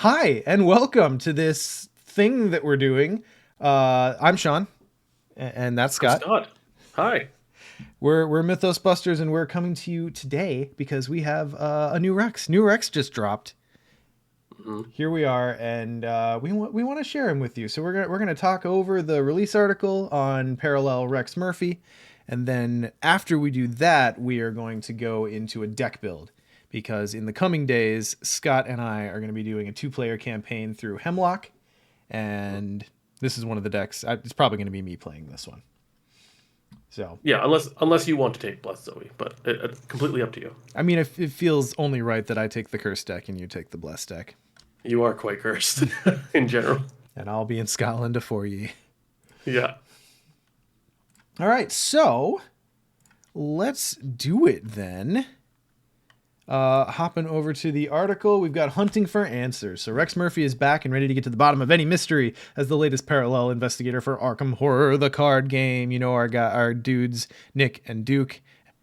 Hi, and welcome to this thing that we're doing. I'm Sean, and that's I'm Scott. Scott. Hi. We're Mythos Busters, and we're coming to you today because we have a new Rex. New Rex just dropped. Mhm. Here we are, and we want to share him with you. So we're gonna talk over the release article on Parallel Rex Murphy, and then after we do that, we are going to go into a deck build because in the coming days, Scott and I are going to be doing a two-player campaign through Hemlock, and this is one of the decks. It's probably going to be me playing this one. So Yeah, unless you want to take Bless Zoe, but it's completely up to you. I mean, it feels only right that I take the Curse deck and you take the Bless deck, You are quite cursed in general. and I'll be in Scotland afore ye. Yeah. All right, so let's do it then. Hopping over to the article, we've got Hunting for Answers. So Rex Murphy is back and ready to get to the bottom of any mystery as the latest parallel investigator for Arkham Horror, the card game. You know our dudes Nick and Duke,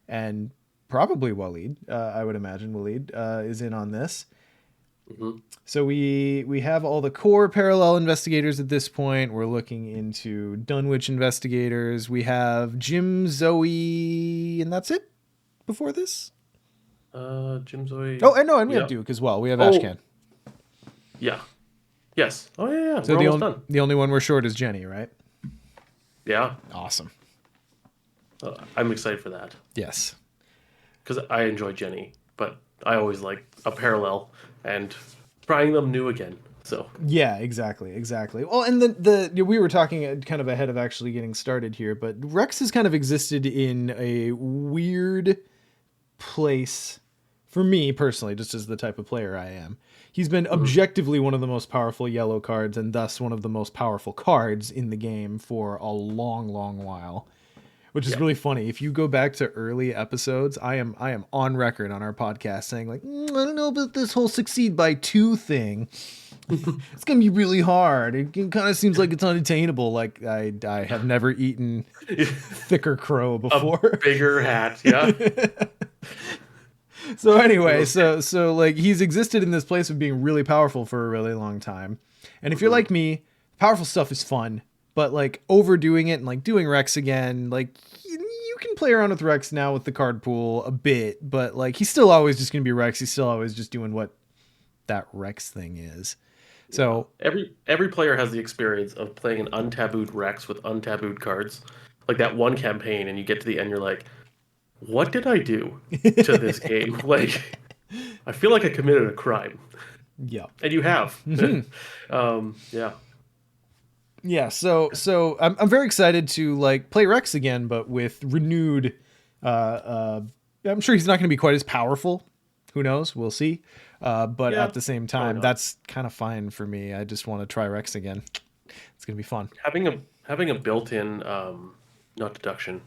and probably Waleed. I would imagine Waleed is in on this. hmm So we have all the core parallel investigators at this point. We're looking into Dunwich investigators. We have Jim, Zoe, and that's it before this. Jim Zoe. Oh, and no, and we have Yep. Duke as well. We have Oh, Ashcan. yeah. Yes. Oh, yeah, yeah. So We're almost done. the only one we're short is Jenny, right? Yeah. Awesome. I'm excited for that Yes. because I enjoy Jenny, but I always like a parallel and trying them new again. So, Yeah, exactly. Well, and the we were talking kind of ahead of actually getting started here, but Rex has kind of existed in a weird place for me personally, just as the type of player I am. He's been mhm. objectively one of the most powerful yellow cards and thus one of the most powerful cards in the game for a long while. Which is Yeah. really funny. If you go back to early episodes, I am on record on our podcast saying like, I don't know about this whole succeed by two thing. It's gonna be really hard. It kind of seems like it's unattainable. Like I have never eaten thicker crow A before. bigger hat. Yeah. So anyway, Little kid. so like he's existed in this place of being really powerful for a really long time. And if you're hmm like me, powerful stuff is fun, but like overdoing it and like doing Rex again, like you can play around with Rex now with the card pool a bit, but like he's still always just gonna be Rex. He's still always just doing what that Rex thing is. Yeah. So Every player has the experience of playing an untabooed Rex with untabooed cards. Like that one campaign, and you get to the end, you're like, what did I do to this game? Like, I feel like I committed a crime. yeah. And you have. Yeah. Yeah, so I'm very excited to like play Rex again, but with renewed. I'm sure he's not going to be quite as powerful. Who knows? We'll see. But Yeah, at the same probably time, not. that's kind of fine for me. I just want to try Rex again. It's gonna be fun. Having a built-in not deduction.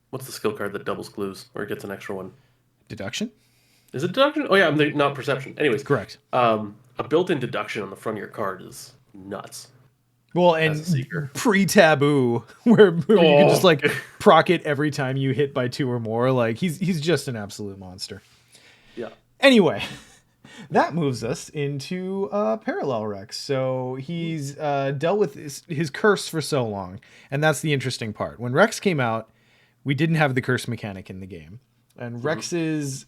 What's the skill card that doubles clues or gets an extra one? Deduction, Is it deduction? Oh yeah, not perception. Anyways, correct. a built-in deduction on the front of your card is nuts Well, as a and seeker. pre-taboo, where you can just Oh, like proc it every time you hit by two or more. Like he's just an absolute monster. yeah. Anyway, that moves us into Parallel Rex. So he's dealt with his curse for so long, and that's the interesting part. When Rex came out, we didn't have the curse mechanic in the game, and Mhm. Rex's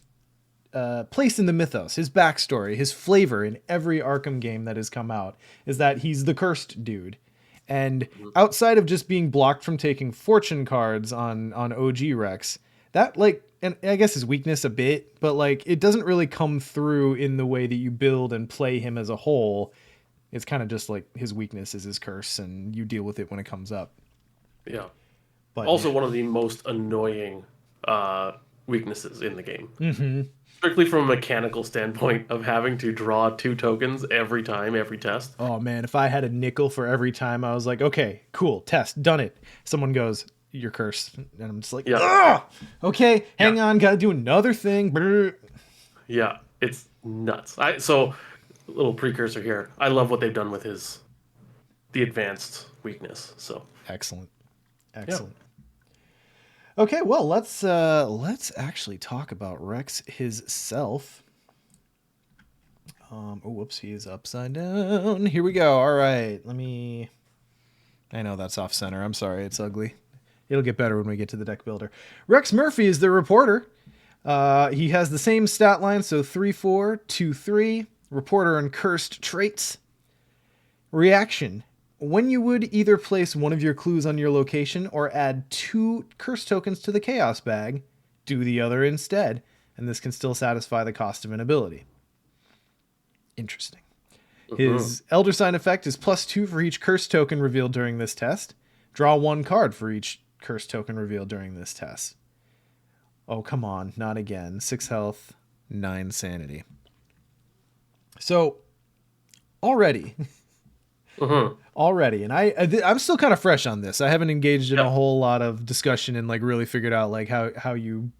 place in the mythos, his backstory, his flavor in every Arkham game that has come out is that he's the cursed dude. And Mhm. outside of just being blocked from taking fortune cards on OG Rex, that like and I guess his weakness a bit, but like it doesn't really come through in the way that you build and play him as a whole. It's kind of just like his weakness is his curse and you deal with it when it comes up. Yeah. But Also, one of the most annoying uh, weaknesses in the game. mhm. Strictly from a mechanical standpoint of having to draw two tokens every time, every test. Oh man, if I had a nickel for every time I was like, okay, cool, test, done it. Someone goes, you're cursed. And I'm just like, Yeah. ugh! Okay, Yeah. hang on, gotta do another thing. Brr. Yeah. It's nuts. So little precursor here. I love what they've done with the advanced weakness. So Excellent. yeah. Excellent. Okay, well let's actually talk about Rex his self. Oh, whoops, he is upside down. Here we go. All right, I know that's off center. I'm sorry, it's ugly. It'll get better when we get to the deck builder. Rex Murphy is the reporter. He has the same stat line, so 3-4, 2-3. Reporter and cursed traits. Reaction. When you would either place one of your clues on your location or add 2 curse tokens to the chaos bag, do the other instead, and this can still satisfy the cost of an ability. Interesting. Mm-hmm. His Elder Sign effect is +2 for each curse token revealed during this test. Draw 1 card for each curse token revealed during this test. Oh, come on, not again. 6 health, 9 sanity. So, already, Mm-hmm. and I'm still kind of fresh on this. I haven't engaged in a Yep. whole lot of discussion and like really figured out like how you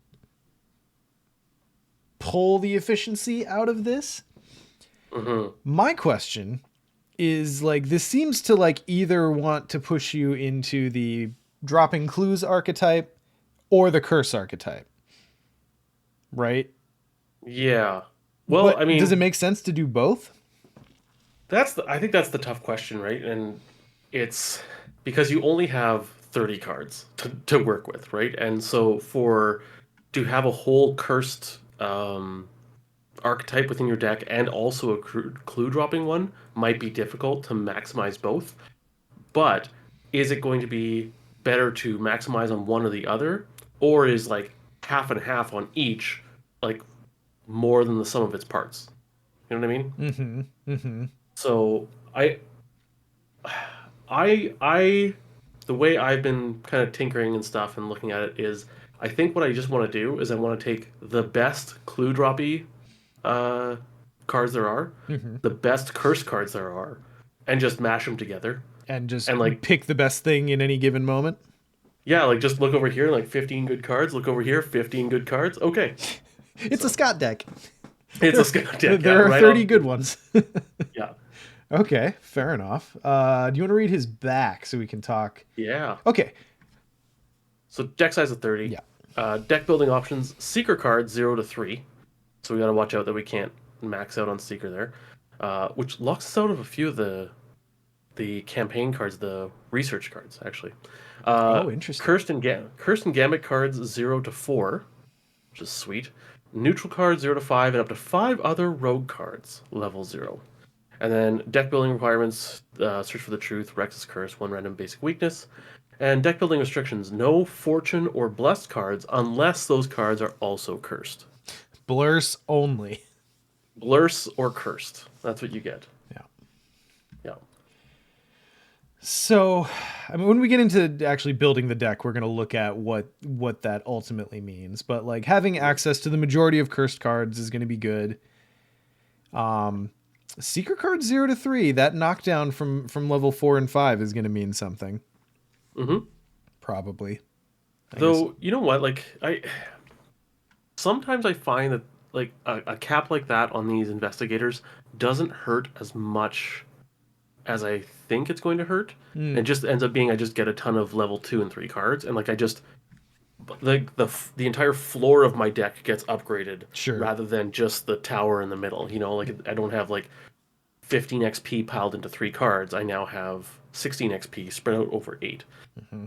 pull the efficiency out of this. Mm-hmm. My question is like this seems to like either want to push you into the dropping clues archetype or the curse archetype, right? Yeah. Well, I But does it mean, make sense to do both? I think that's the tough question, right? And it's because you only have 30 cards to work with, right? And so to have a whole cursed archetype within your deck and also a clue dropping one might be difficult to maximize both. But is it going to be better to maximize on one or the other, or is like half and half on each like more than the sum of its parts? You know what I mean? Mm-hmm. Mm-hmm. So I the way I've been kind of tinkering and stuff and looking at it is I think what I just want to do is I want to take the best clue droppy uh, cards there are, Mm-hmm. the best curse cards there are, and just mash them together. And just And like, pick the best thing in any given moment. yeah, like just look over here, like 15 good cards. Look over here, 15 good cards. Okay, It's a so Scott deck. it's a There, scale deck, yeah, there are right 30 off. good ones. Yeah, Okay, fair enough. Do you want to read his back so we can talk? yeah. Okay. So deck size of 30. Yeah. Deck building options: Seeker cards 0 to 3. So we got to watch out that we can't max out on Seeker there, which locks us out of a few of the campaign cards, the research cards actually. Oh, interesting. Cursed and Gambit cards 0 to 4, which is sweet. Neutral cards 0 to 5, and up to 5 other rogue cards level 0. And then deck building requirements: search for the truth, Rex's curse, one random basic weakness. And deck building restrictions: no fortune or blessed cards unless those cards are also cursed. Blurs only. Blurse or cursed. That's what you get. Yeah. Yeah. So, I mean, when we get into actually building the deck, we're going to look at what that ultimately means. But like having access to the majority of cursed cards is going to be good. Secret card 0 to 3, that knockdown from level 4 and 5 is going to mean something. Mm-hmm. Probably. I guess. Though, you know what? Like, sometimes I find that like a cap like that on these investigators doesn't hurt as much as I think it's going to hurt. And it Hmm. just ends up being I just get a ton of level 2 and 3 cards, and like I just like the entire floor of my deck gets upgraded Sure. rather than just the tower in the middle. You know, like I don't have like 15 XP piled into 3 cards. I now have 16 XP spread out over 8, Hmm.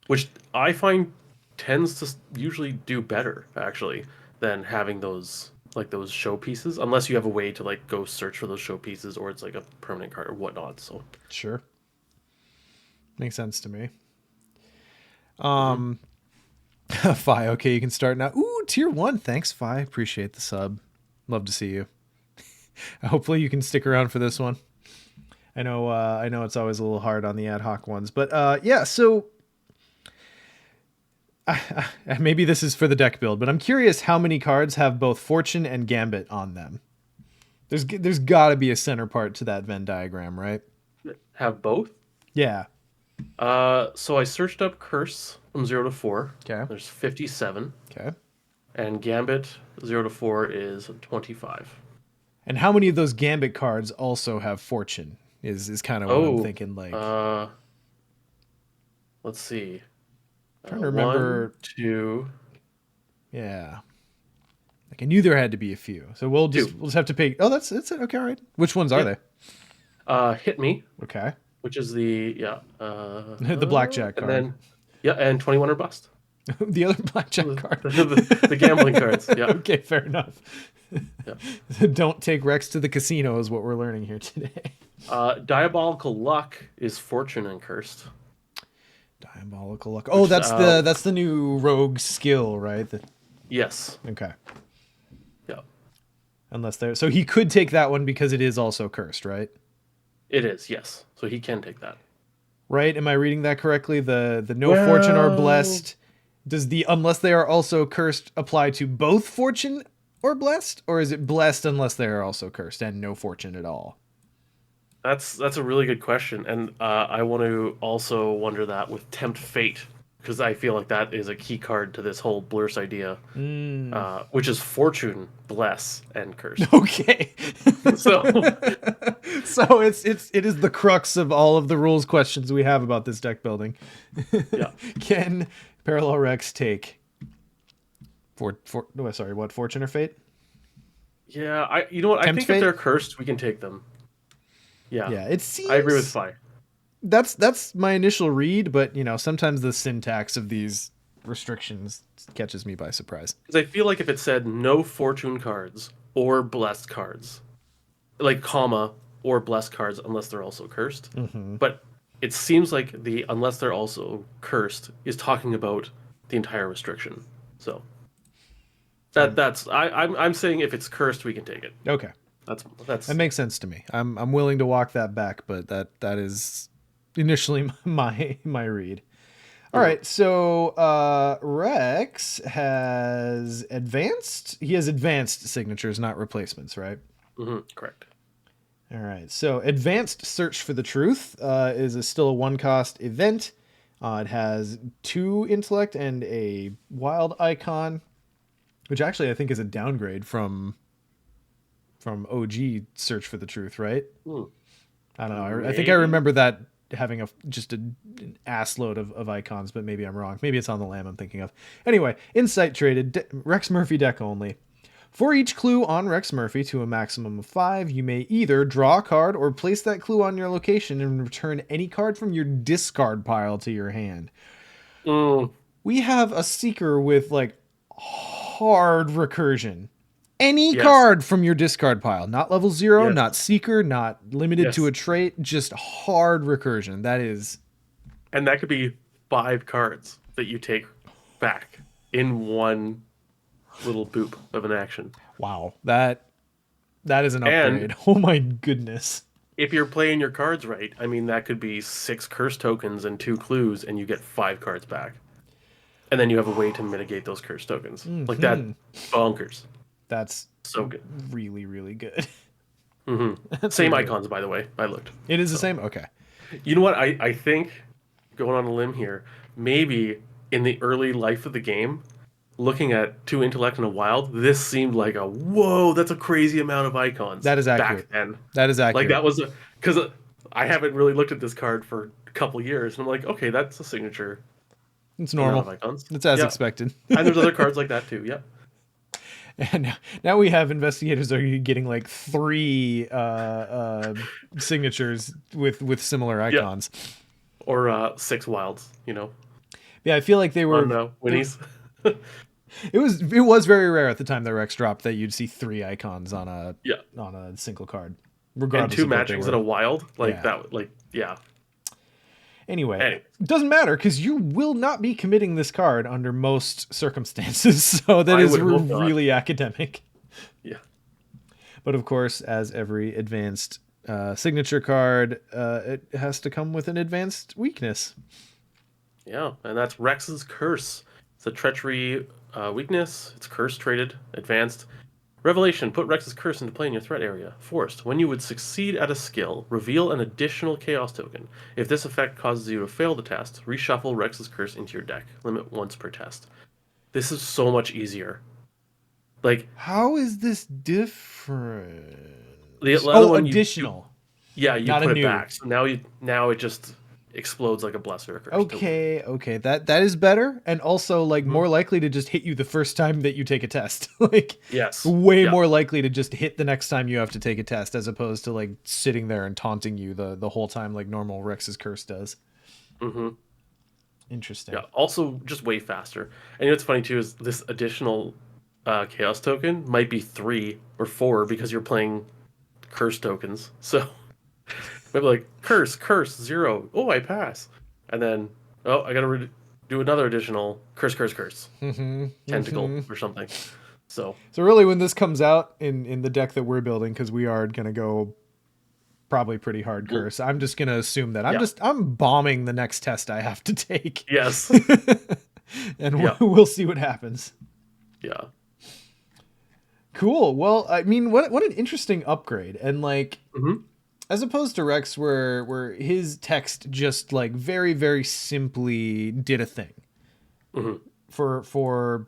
which I find tends to usually do better actually than having those showpieces, unless you have a way to like go search for those showpieces or it's like a permanent card or whatnot. So, Sure. Makes sense to me. mhm. Fi, okay, you can start now. Ooh, tier 1. Thanks, Fi. Appreciate the sub. Love to see you. Hopefully you can stick around for this one. I know it's always a little hard on the ad hoc ones, but yeah, so maybe this is for the deck build, but I'm curious how many cards have both Fortune and Gambit on them. There's got to be a center part to that Venn diagram, right? Have both. Yeah. So I searched up Curse from 0 to 4. Okay. There's 57, Okay. and Gambit 0 to 4 is 25. And how many of those Gambit cards also have Fortune? Is kind of what I'm Oh, thinking. Like, uh, let's see. trying to One, remember. two. Yeah. Like I knew there had to be a few. So Two. we'll just have to pick. Oh, that's it. Okay, all right. Which ones are Yeah. they? Hit Me, Okay. which is the The blackjack and card. then yeah, and 21 or bust. The other blackjack The, card. the gambling cards. Yeah. Okay, fair enough. Yeah. Don't take Rex to the casino is what we're learning here today. Diabolical Luck is Fortune and Cursed, Diabolical luck. Oh, which is that's the new rogue skill, right? yes. Okay. Yeah. Unless there, so he could take that one because it is also cursed, right? It is, yes. So he can take that. Right? Am I reading that correctly? The no fortune or Well, blessed, does the unless they are also cursed apply to both fortune or blessed, or is it blessed unless they are also cursed and no fortune at all? that's a really good question, and I want to also wonder that with Tempt Fate, because I feel like that is a key card to this whole Blurse idea, Mm. which is Fortune, Bless, and Cursed. Okay. So So it is the crux of all of the rules questions we have about this deck building. yeah, Can Parallel Rex take no, sorry, what fortune or fate? yeah. You know what? I Tempt think if fate? they're cursed, we can take them. Yeah, Yeah, it I agree with seems Fi. that's my initial read, but sometimes the syntax of these restrictions catches me by surprise. Because I feel like if it said no Fortune cards or Blessed cards, like comma or Blessed cards, unless they're also cursed, Hmm. but it seems like the unless they're also cursed is talking about the entire restriction. So I'm saying if it's cursed, we can take it. Okay, that That's makes sense to me. I'm willing to walk that back, but that is initially my read. All mhm, right, so Rex has advanced. He has advanced signatures, not replacements, right? correct. All right, so advanced search for the truth still a one cost event. It has 2 intellect and a wild icon, which actually I think is a downgrade from OG search for the truth, right? Hmm, I don't know. I think I maybe. remember that having an ass load of icons, but maybe I'm wrong. Maybe it's on the lamb I'm thinking of. Anyway, insight traded, Rex Murphy deck only. For each clue on Rex Murphy to a maximum of 5, you may either draw a card or place that clue on your location and return any card from your discard pile to your hand. Mm, We have a seeker with like hard recursion. Any yes, card from your discard pile, not level 0, yes, not seeker, not limited to yes, a trait, just hard recursion. That is and that could be 5 cards that you take back in one little boop of an action. wow. That is an And upgrade. Oh my goodness. if you're playing your cards right, I mean that could be 6 curse tokens and 2 clues, and you get 5 cards back. And then you have a way to mitigate those curse tokens. Like that, Hmm. bonkers. That's So good. really really good. hmm That's Same really. icons, by the way. I looked. It is the So same. Okay. you know what? I think going on a limb here, maybe in the early life of the game, looking at 2 intellect and a wild, this seemed like a whoa. That's a crazy amount of icons That is back accurate. then. That is Like accurate. that was because I haven't really looked at this card for a couple years, and I'm like, okay, that's a signature It's amount normal. of icons. It's as Yeah, expected. and there's other cards like that too. Yeah, And now we have investigators are getting like 3 signatures with similar yeah, icons. or 6 wilds. Yeah, I feel like On they Winnie's. it was very rare at the time that Rex dropped that you'd see 3 icons Yeah, on a single card, and regardless two of what they matchings and a were. wild like Yeah. that. Like yeah. Anyway, Anyway, it doesn't matter because you will not be committing this card under most circumstances. So that I is would hope not. really academic. Yeah. But of course, as every advanced signature card, it has to come with an advanced weakness. Yeah, and that's Rex's Curse. It's a treachery weakness. It's curse traded, advanced. Revelation. Put Rex's Curse into play in your threat area. Forced. When you would succeed at a skill, reveal an additional Chaos token. If this effect causes you to fail the test, reshuffle Rex's Curse into your deck. Limit once per test. This is so much easier. Like, How is this different? the other Oh, one, you additional, yeah, you not a put it new. back. So now it just explodes like a bless or a curse token. Okay, that is better, and also like Mhm. more likely to just hit you the first time that you take a test. Like Yes. way Yeah. more likely to just hit the next time you have to take a test, as opposed to like sitting there and taunting you the whole time like normal Rex's curse does. Hmm. Yeah. Interesting. Also, just way faster. And you know what's funny too is this additional chaos token might be 3 or 4 because you're playing curse tokens. So maybe like curse 0. Oh, I pass. And then I gotta do another additional curse Mm-hmm. tentacle Mm-hmm. or something. So So really, when this comes out in the deck that we're building, because we are gonna go probably pretty hard well, curse, I'm just gonna assume that yeah. I'm bombing the next test I have to take, Yes. and Yeah. we'll see what happens. Yeah. Cool. Well, I mean, what an interesting upgrade, and like Hmm. as opposed to Rex, where his text just like very simply did a thing Hmm. for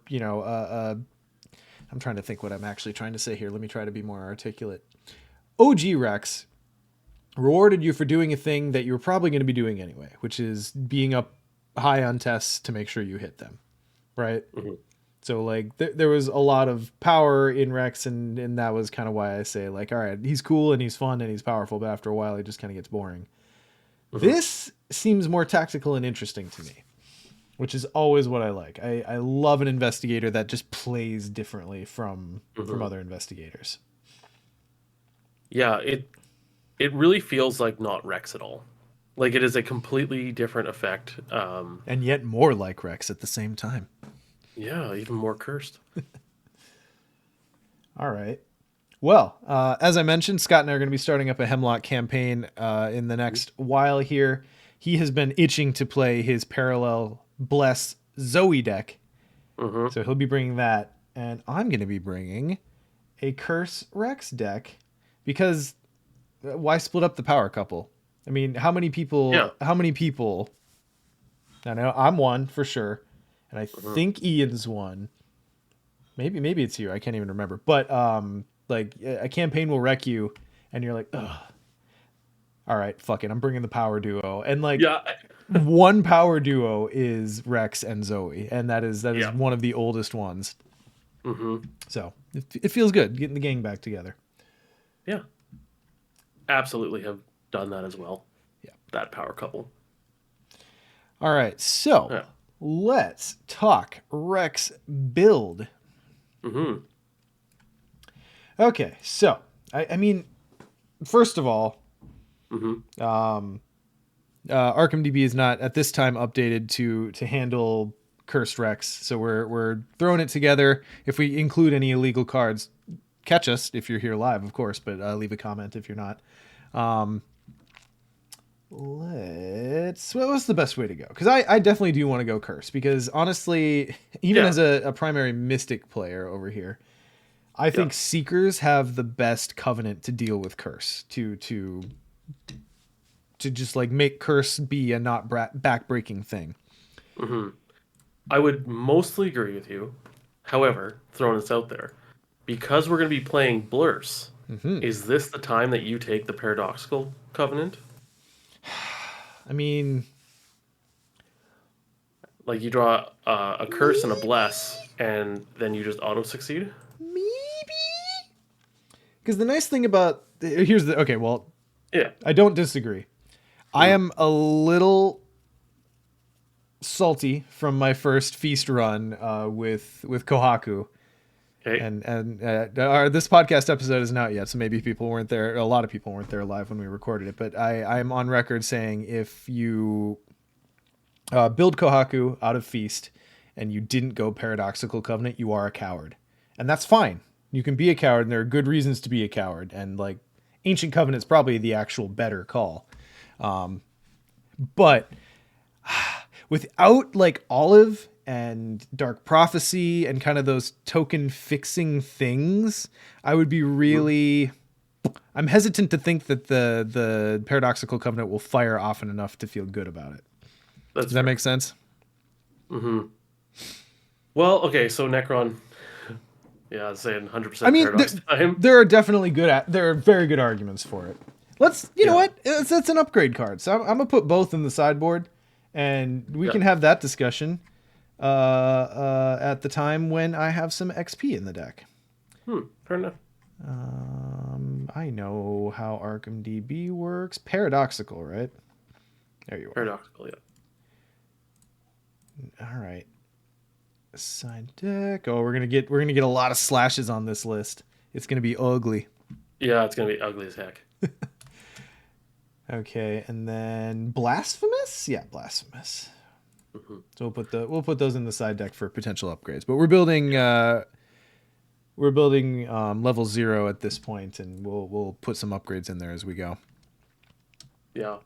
I'm trying to think what I'm actually trying to say here. Let me try to be more articulate. OG Rex rewarded you for doing a thing that you were probably going to be doing anyway, which is being up high on tests to make sure you hit them, right? Hmm. So like there was a lot of power in Rex, and that was kind of why I say like, all right, he's cool and he's fun and he's powerful, but after a while he just kind of gets boring. Hmm. This seems more tactical and interesting to me, which is always what I like. I love an investigator that just plays differently from Hmm. other investigators. Yeah. It really feels like not Rex at all. Like it is a completely different effect. And yet more like Rex at the same time. Yeah, even more cursed. All right. Well, as I mentioned, Scott and I are going to be starting up a Hemlock campaign in the next while here. He has been itching to play his parallel Bless Zoe deck, Hmm. so he'll be bringing that, and I'm going to be bringing a Curse Rex deck because why split up the power couple? I mean, how many Yeah. people? How many people? I know I'm one for sure, and I Hmm. think Ian's one. Maybe it's you. I can't even remember. But like a campaign will wreck you, and you're like, ugh. All right, fuck it. I'm bringing the power duo, and like Yeah. one power duo is Rex and Zoe, and that is Yeah. one of the oldest ones. Hmm. So it feels good getting the gang back together. Yeah. Absolutely have done that as well. Yeah. That power couple. All right, so Yeah. let's talk Rex build. Hmm. Okay, so I mean, first of all, Hmm. ArkhamDB is not at this time updated to handle Cursed Rex, so we're throwing it together. If we include any illegal cards, catch us if you're here live, of course, but leave a comment if you're not. Um, what's the best way to go? Because I definitely do want to go Curse, because honestly, even Yeah. as a primary Mystic player over here, I Yeah. think Seekers have the best covenant to deal with Curse to just like make Curse be a not backbreaking thing. Hmm. I would mostly agree with you. However, throwing this out there, because we're going to be playing Blurs, Hmm. is this the time that you take the Paradoxical Covenant? I mean, Like you draw a curse and a bless, maybe, and then you just auto succeed? maybe. Because the nice thing about here's the okay. Well, Yeah. I don't disagree. I Mm. am a little salty from my first feast run with Kohaku, Okay. and this podcast episode isn't out yet, so maybe people weren't there. A lot of people weren't there live when we recorded it, but I'm on record saying if you build Kohaku out of feast and you didn't go paradoxical covenant, you are a coward, and that's fine. You can be a coward, and there are good reasons to be a coward, and like ancient covenant's probably the actual better call. But without like Olive and Dark Prophecy and kind of those token fixing things, I would be Mhm. really. I'm hesitant to think that the paradoxical covenant will fire often enough to feel good about it. That's Does that fair. make sense? Hmm. Well, okay, so Necron, yeah, I was saying I 100% mean, Paradox time. there are definitely there are very good arguments for it. Let's, you know Yeah, what? That's an upgrade card. So I'm gonna put both in the sideboard, and we yeah. can have that discussion at the time when I have some XP in the deck. Fair enough. I know how Arkham DB works. Paradoxical, right? There you are. Paradoxical, yeah. All right. Side deck. Oh, we're gonna get a lot of slashes on this list. It's gonna be ugly. Yeah, it's gonna be ugly as heck. Okay, and then blasphemous. Yeah, blasphemous. Hmm. So we'll put those in the side deck for potential upgrades. But we're building level 0 at this point, and we'll put some upgrades in there as we go. Yeah.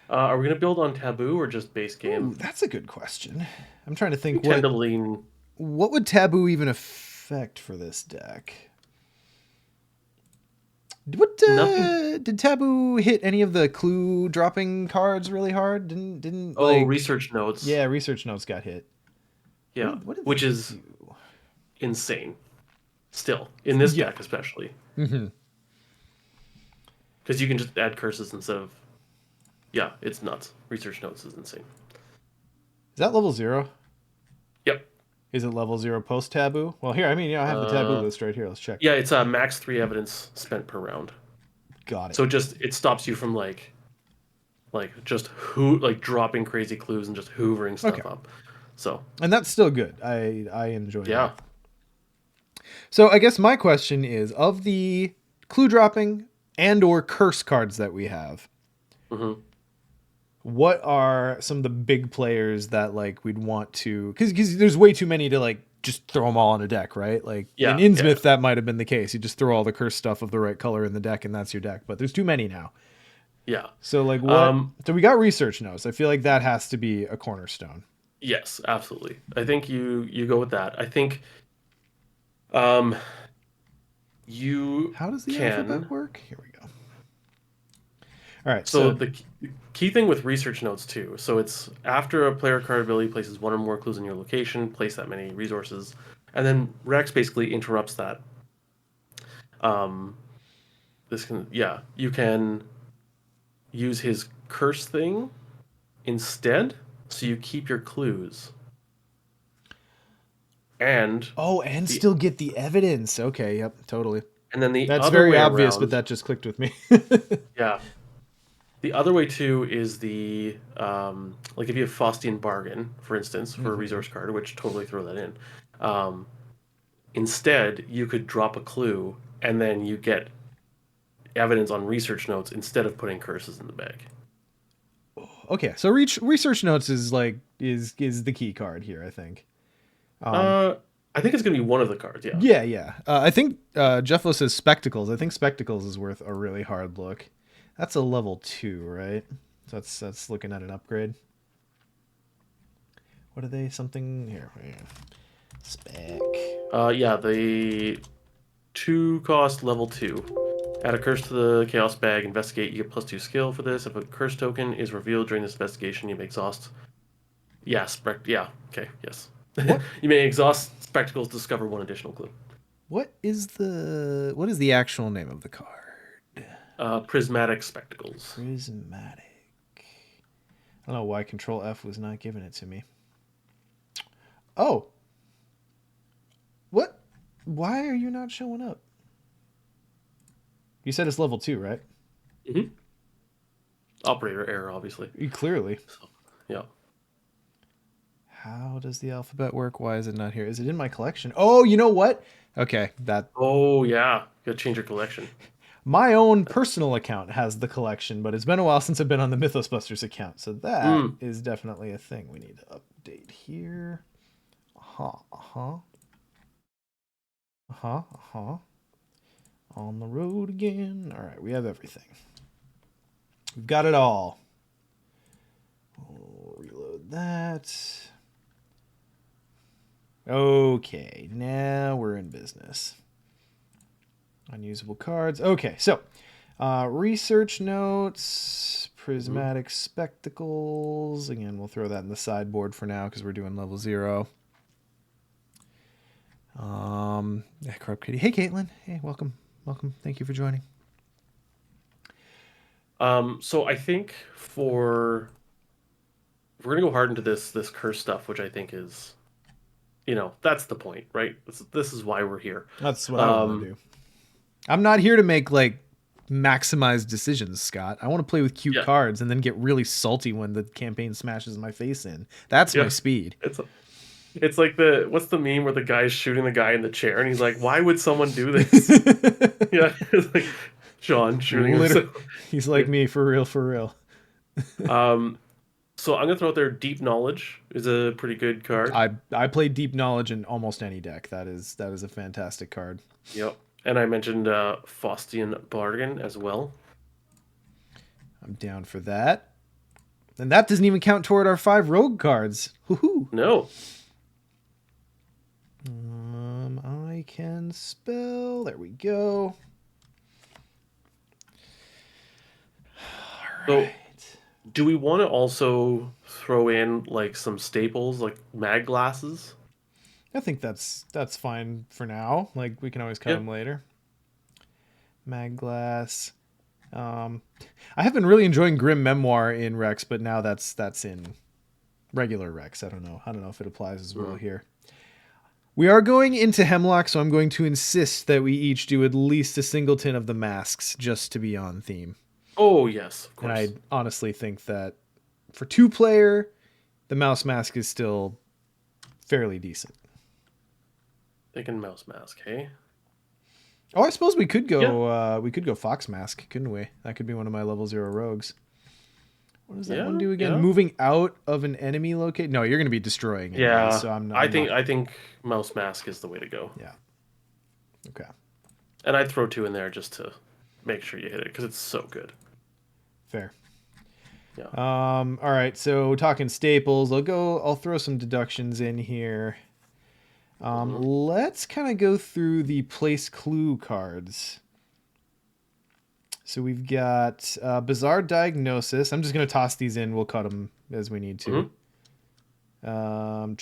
Are we gonna build on taboo or just base Ooh, game? that's a good question. I'm trying to We think tend what to lean. what would taboo even affect for this deck. What Nothing. did taboo hit any of the clue dropping cards really hard? Didn't Oh, like research notes. yeah, research notes got hit. What Yeah, did what did which that is do? insane. Still, in this Yeah. deck especially, Mm-hmm. because you can just add curses instead of. Yeah, it's nuts. Research notes is insane. Is that level 0? Yep. Is it level 0 post taboo? Well, here, I mean, I have the taboo Uh, list right here. Let's check. yeah, it's max 3 evidence spent per round. Got it. So it stops you from like just who like dropping crazy clues and just hoovering Okay. stuff up. So And that's still good. I enjoy yeah. that. So I guess my question is, of the clue dropping and or curse cards that we have, Hmm. what are some of the big players that like we'd want to, because there's way too many to like just throw them all on a deck, right? Like in Yeah, yeah, Innsmouth that might have been the case. You just throw all the curse stuff of the right color in the deck and that's your deck. But there's too many now. yeah. So like what? Um, So we got research notes. I feel like that has to be a cornerstone. yes, absolutely. I think you go with that. I think um you How does the alphabet can. work? Here we go. All right. So So the key thing with research notes too. So it's after a player card ability places one or more clues in your location, place that many resources, and then Rex basically interrupts that. Um, this can yeah, you can use his curse thing instead, so you keep your clues. And oh, and the still get the evidence. Okay. Yep. Totally. and then the That's other very way obvious, but around, that just clicked with me. yeah. The other way too is the like if you have Faustian Bargain, for instance, for a Hmm. resource card, which totally throw that in. Um, Instead, you could drop a clue and then you get evidence on research notes instead of putting curses in the bag. Okay. So research notes is like is the key card here. I think. Um, Uh, I think it's gonna be one of the cards. Yeah. yeah, yeah. I think Jefflo says spectacles. I think spectacles is worth a really hard look. That's a level 2, right? So that's looking at an upgrade. What are they? Something here. Spec. Yeah. The 2 cost level 2. Add a curse to the chaos bag. Investigate. You get +2 skill for this. If a curse token is revealed during this investigation, you may exhaust. Yeah. Yeah. Okay. Yes. What You may exhaust spectacles to discover one additional clue. what is the actual name of the card? Prismatic spectacles. Prismatic. I don't know why Control F was not giving it to me. Oh, what? Why are you not showing up? You said it's level 2, right? Hmm. Operator error, obviously. Clearly. So, yeah. How does the alphabet work? Why is it not here? Is it in my collection? Oh, you know what? Okay, that Oh yeah, gotta change your collection. my own personal account has the collection, but it's been a while since I've been on the Mythosbusters account, so that Mm. is definitely a thing we need to update here. Uh-huh, uh-huh, uh-huh, uh-huh. On the road again. All right, we have everything. We've got it all. We'll reload that. Okay, now we're in business. Unusable cards. Okay, so research notes, Hmm. prismatic spectacles. Again, we'll throw that in the sideboard for now because we're doing level 0. Yeah, Corrupt Kitty. Hey, Caitlin. Hey, welcome. Welcome. Thank you for joining. So I think for we're gonna go hard into this curse stuff, which I think is, that's the point, right? This is why we're here. That's what I want to Um, do. I'm not here to make like maximized decisions, Scott. I want to play with cute yeah, cards and then get really salty when the campaign smashes my face in. That's my yeah. speed. It's it's like the what's the meme where the guy's shooting the guy in the chair and he's like, "Why would someone do this?" Yeah, it's like Sean shooting Literally, himself. he's like Like, me for real, for real. um, so I'm gonna throw out there. Deep Knowledge is a pretty good card. I play deep knowledge in almost any deck. That is a fantastic card. Yep. And I mentioned Faustian Bargain as well. I'm down for that. And that doesn't even count toward our 5 rogue cards. Woohoo! No. I can spell. There we go. All So right. do we want to also throw in like some staples like mag glasses? I think that's fine for now. Like we can always cut Yeah. them later. Mag glass. Um, I have been really enjoying Grim Memoir in Rex, but now that's in regular Rex. I don't know. I don't know if it applies as well Mm. here. We are going into Hemlock, so I'm going to insist that we each do at least a singleton of the masks just to be on theme. Oh yes, of And I course. honestly think that for 2-player, the mouse mask is still fairly decent. Thinking mouse mask, hey? Oh, I suppose we could Yeah. go Fox Mask, couldn't we? That could be one of my level 0 rogues. What does that one Yeah. do again? Yeah. Moving out of an enemy locate? No, you're going to be destroying enemies, Yeah. so I I'm think not. I think mouse mask is the way to go. Yeah. Okay. And I'd throw two in there just to make sure you hit it because it's so good. Fair. Yeah. All right, so talking staples, I'll throw some deductions in here. Hmm. Let's kind of go through the place clue cards. So we've got Bizarre Diagnosis. I'm just going to toss these in. We'll cut them as we need to. Hmm. Um,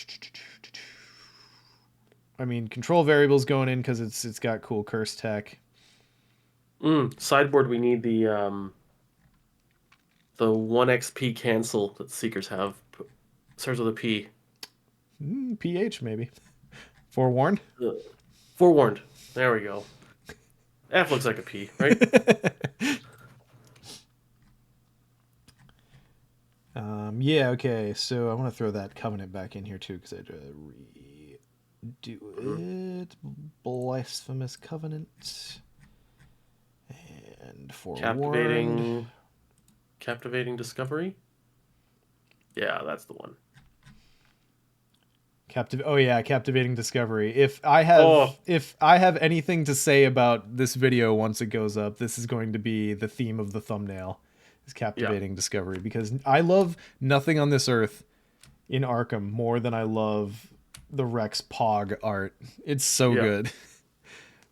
I mean, control variables going in because it's got cool curse tech. Sideboard, we need the 1 XP cancel that Seekers have. Starts with a P. PH maybe. Forewarned. Ugh. Forewarned. There we go. F looks like a P, right? Yeah, okay. So I want to throw that covenant back in here too because I had to Mhm. redo it. Blasphemous covenant and forewarned. Captivating, captivating discovery. Yeah, that's the one. Oh yeah, captivating discovery. Oh, If I have anything to say about this video once it goes up, this is going to be the theme of the thumbnail. Is yeah. captivating discovery because I love nothing on this earth in Arkham more than I love the Rex Pog art. It's so Yeah. good.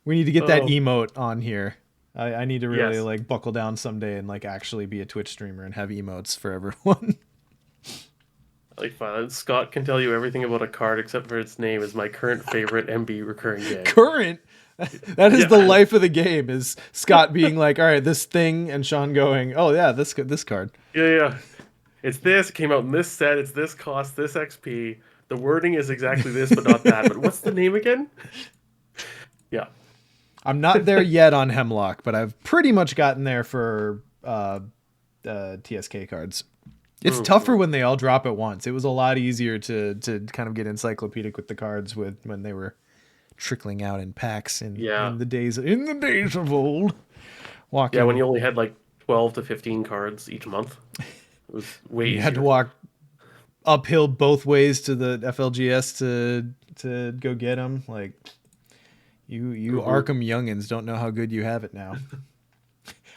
We need to get that Oh, emote on here. I need to really yes. like buckle down someday and like actually be a Twitch streamer and have emotes for everyone. Like, fine. Scott can tell you everything about a card except for its name is my current favorite MB recurring gag. Current. That is the Yeah. life of the game. Is Scott being like, "All right, this thing," and Sean going, "Oh yeah, this card." Yeah, yeah. It's this. It came out in this set. It's this cost, this XP. The wording is exactly this, but not that. But what's the name again? Yeah. I'm not there yet on Hemlock, but I've pretty much gotten there for TSK cards. It's tougher Mhm. when they all drop at once. It was a lot easier to kind of get encyclopedic with the cards with when they were trickling out in packs Yeah. in the days of old. Yeah, when Walking, you only had like 12 to 15 cards each month, it was way you had to easier. walk uphill both ways to the FLGS to go get them. Like you Hmm. Arkham youngins don't know how good you have it now.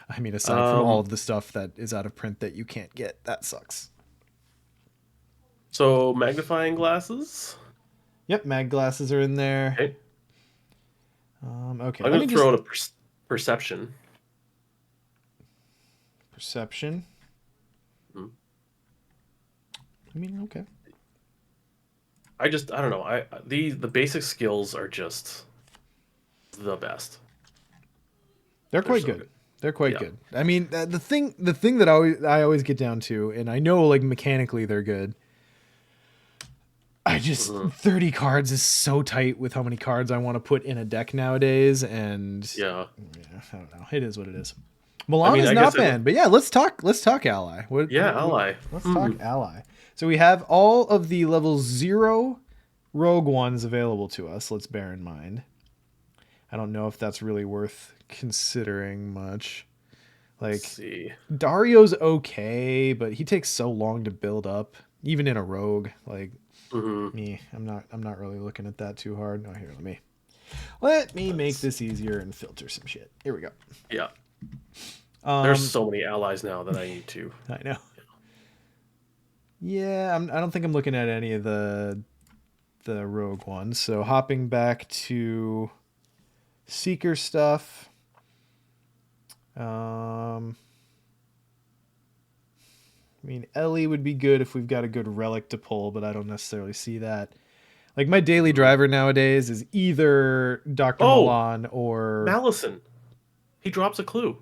I mean, aside from all Um, of the stuff that is out of print that you can't get, that sucks. so magnifying glasses. Yep, mag glasses are in there. Okay. Okay, I'm let gonna me just throw out a perception. perception. Hmm. I mean, okay, I don't know. The basic skills are just the best. they're They're quite so good. good. They're quite Yeah. good. I mean, the thing that I always get down to, and I know like mechanically they're good. I just Hmm. 30 cards is so tight with how many cards I want to put in a deck nowadays, and Yeah. yeah, I don't know. It is what it is. I Milan mean, is I not guess it. banned, but yeah, let's talk ally. Yeah, ally. Let's Hmm. talk ally. So we have all of the level 0 rogue ones available to us. Let's bear in mind. I don't know if that's really worth considering much. Let's Like see. Dario's okay, but he takes so long to build up, even in a rogue. Like Hmm. me, I'm not really looking at that too hard. Oh, here, let me make That's this easier and filter some shit. Here we go. yeah. There's Um, so many allies now that I need to. I know. Yeah, I don't think I'm looking at any of the rogue ones. So hopping back to seeker stuff. Um, I mean, Ellie would be good if we've got a good relic to pull, but I don't necessarily see that. Like my daily Mhm. driver nowadays is either Dr. Oh, Milan or Malison. He drops a clue,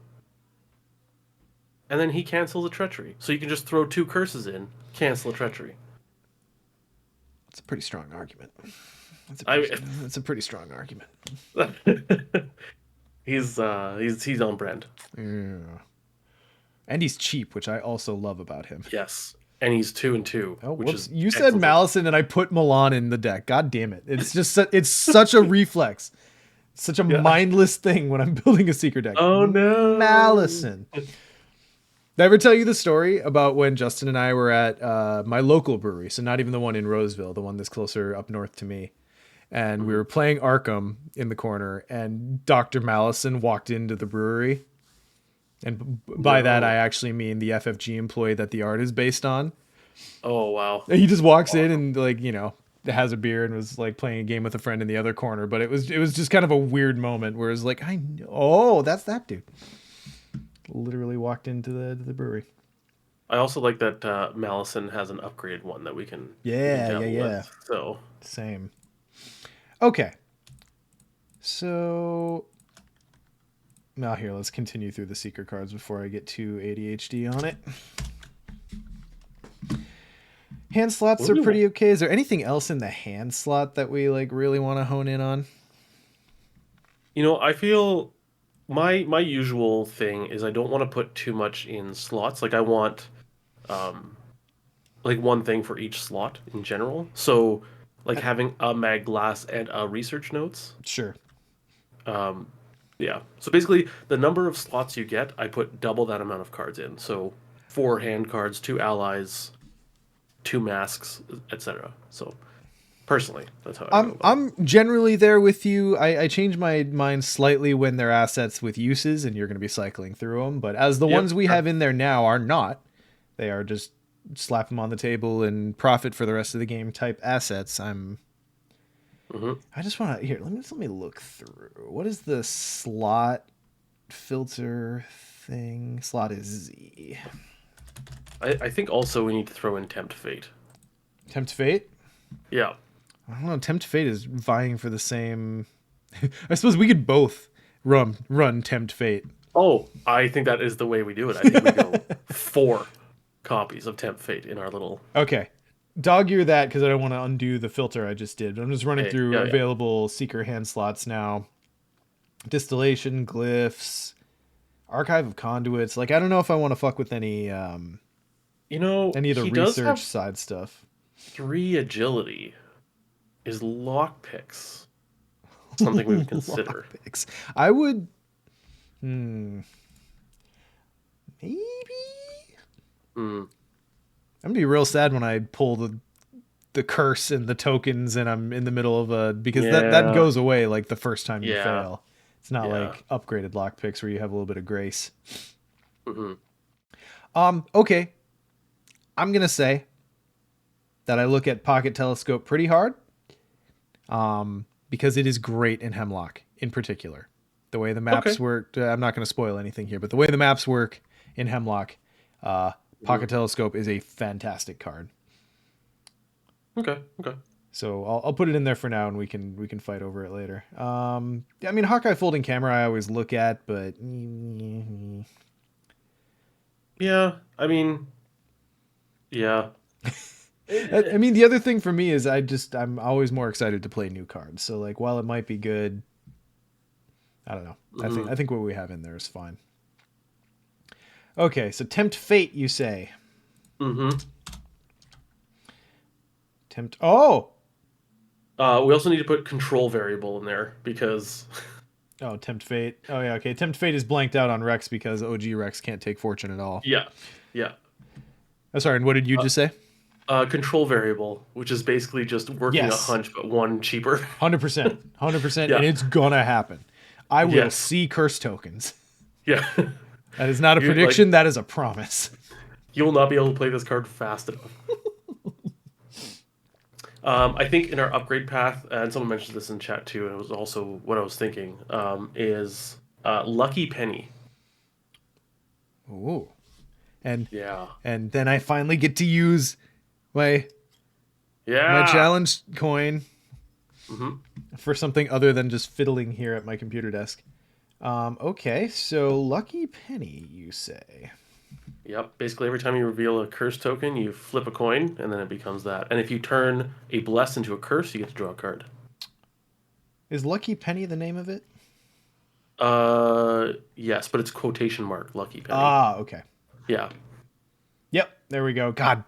and then he cancels a treachery. So you can just throw two curses in, cancel a treachery. it's a pretty strong argument. That's a pretty I that's a pretty strong argument. he's on brand. Yeah. And he's cheap, which I also love about him. Yes, and he's 2 and 2, Oh, which whoops! is You said excellent. Malison, and I put Milan in the deck. God damn it! It's just it's such a reflex, such a Yeah. mindless thing when I'm building a secret deck. Oh no. Malison. Did I ever tell you the story about when Justin and I were at my local brewery? So not even the one in Roseville, the one that's closer up north to me. And we Mhm. were playing Arkham in the corner, and Dr. Malison walked into the brewery. And by that, I No. actually mean the FFG employee that the art is based on. Oh wow. And he just walks in Awesome. and like has a beer and was like playing a game with a friend in the other corner. But it was just kind of a weird moment where it's like I know, oh, that's that dude. Literally walked into the brewery. I also like that Malison has an upgraded one that we can Yeah, yeah, dabble with. yeah. So Same. Okay. So now here, let's continue through the secret cards before I get too ADHD on it. Hand slots what do are we want? pretty okay. Is there anything else in the hand slot that we like really want to hone in on? I feel my usual thing is I don't want to put too much in slots. Like I want um like one thing for each slot in general. So like having a mag glass and a research notes. Sure. Um yeah. So basically the number of slots you get, I put double that amount of cards in. So four hand cards, two allies, two masks, etc. So personally, that's how I go about it. I'm generally there with you. I change my mind slightly when they're assets with uses and you're going to be cycling through them. But as the Yep. ones we Sure. have in there now are not, they are just slap them on the table and profit for the rest of the game type assets. Hmm. I just want to here. Let me look through. What is the slot filter thing? Slot is Z. I think also we need to throw in Tempt Fate. Tempt Fate. Yeah. I don't know. Tempt Fate is vying for the same. I suppose we could both run Tempt Fate. Oh, I think that is the way we do it. I think we go four copies of Tempt Fate in our little. Okay. Dog ear that because I don't want to undo the filter I just did. But I'm just running Hey, through yeah, yeah. available seeker hand slots now. Distillation, glyphs, archive of conduits. Like I don't know if I want to fuck with any of the He does research have side stuff. three agility. Is lockpicks something we would consider? Lockpicks. I would. Maybe. Hmm. I'm gonna be real sad when I pull the curse and the tokens and I'm in the middle of a because that Yeah, goes away like the first time you yeah, fail. It's not yeah. like upgraded lockpicks where you have a little bit of grace. Hmm. Okay. I'm gonna say that I look at Pocket Telescope pretty hard. Because it is great in Hemlock in particular. The way the maps Okay. work, I'm not going to spoil anything here, but the way the maps work in Hemlock, Hmm. Pocket Telescope is a fantastic card. Okay. Okay. So I'll put it in there for now, and we can fight over it later. I mean, Hawkeye folding camera I always look at, but Yeah, I mean, yeah. I mean, the other thing for me is I'm always more excited to play new cards. So like, while it might be good, I don't know. Mhm. I think what we have in there is fine. Okay, so tempt fate, you say? Mhm. Tempt. Oh, We also need to put control variable in there because oh, tempt fate. Oh yeah, okay. Tempt fate is blanked out on Rex because OG Rex can't take fortune at all. yeah, yeah. Oh, sorry. And what did you Uh, just say? Control variable, which is basically just working a Yes, hunch but one cheaper. 100%, 100%, and Yeah. it's gonna happen. I will Yes. see curse tokens. Yeah. That is not a You like prediction. That is a promise. you'll not be able to play this card fast enough. I think in our upgrade path, and someone mentioned this in chat too, and it was also what I was thinking, is Lucky Penny. Ooh, and Yeah. and then I finally get to use my my Yeah. challenge coin Hmm. for something other than just fiddling here at my computer desk. Okay, so lucky penny, you say? Yep. Basically, every time you reveal a curse token, you flip a coin, and then it becomes that. And if you turn a bless into a curse, you get to draw a card. Is lucky penny the name of it? Yes, but it's quotation mark Lucky Penny. Ah, okay. Yeah. Yep, there we go. God.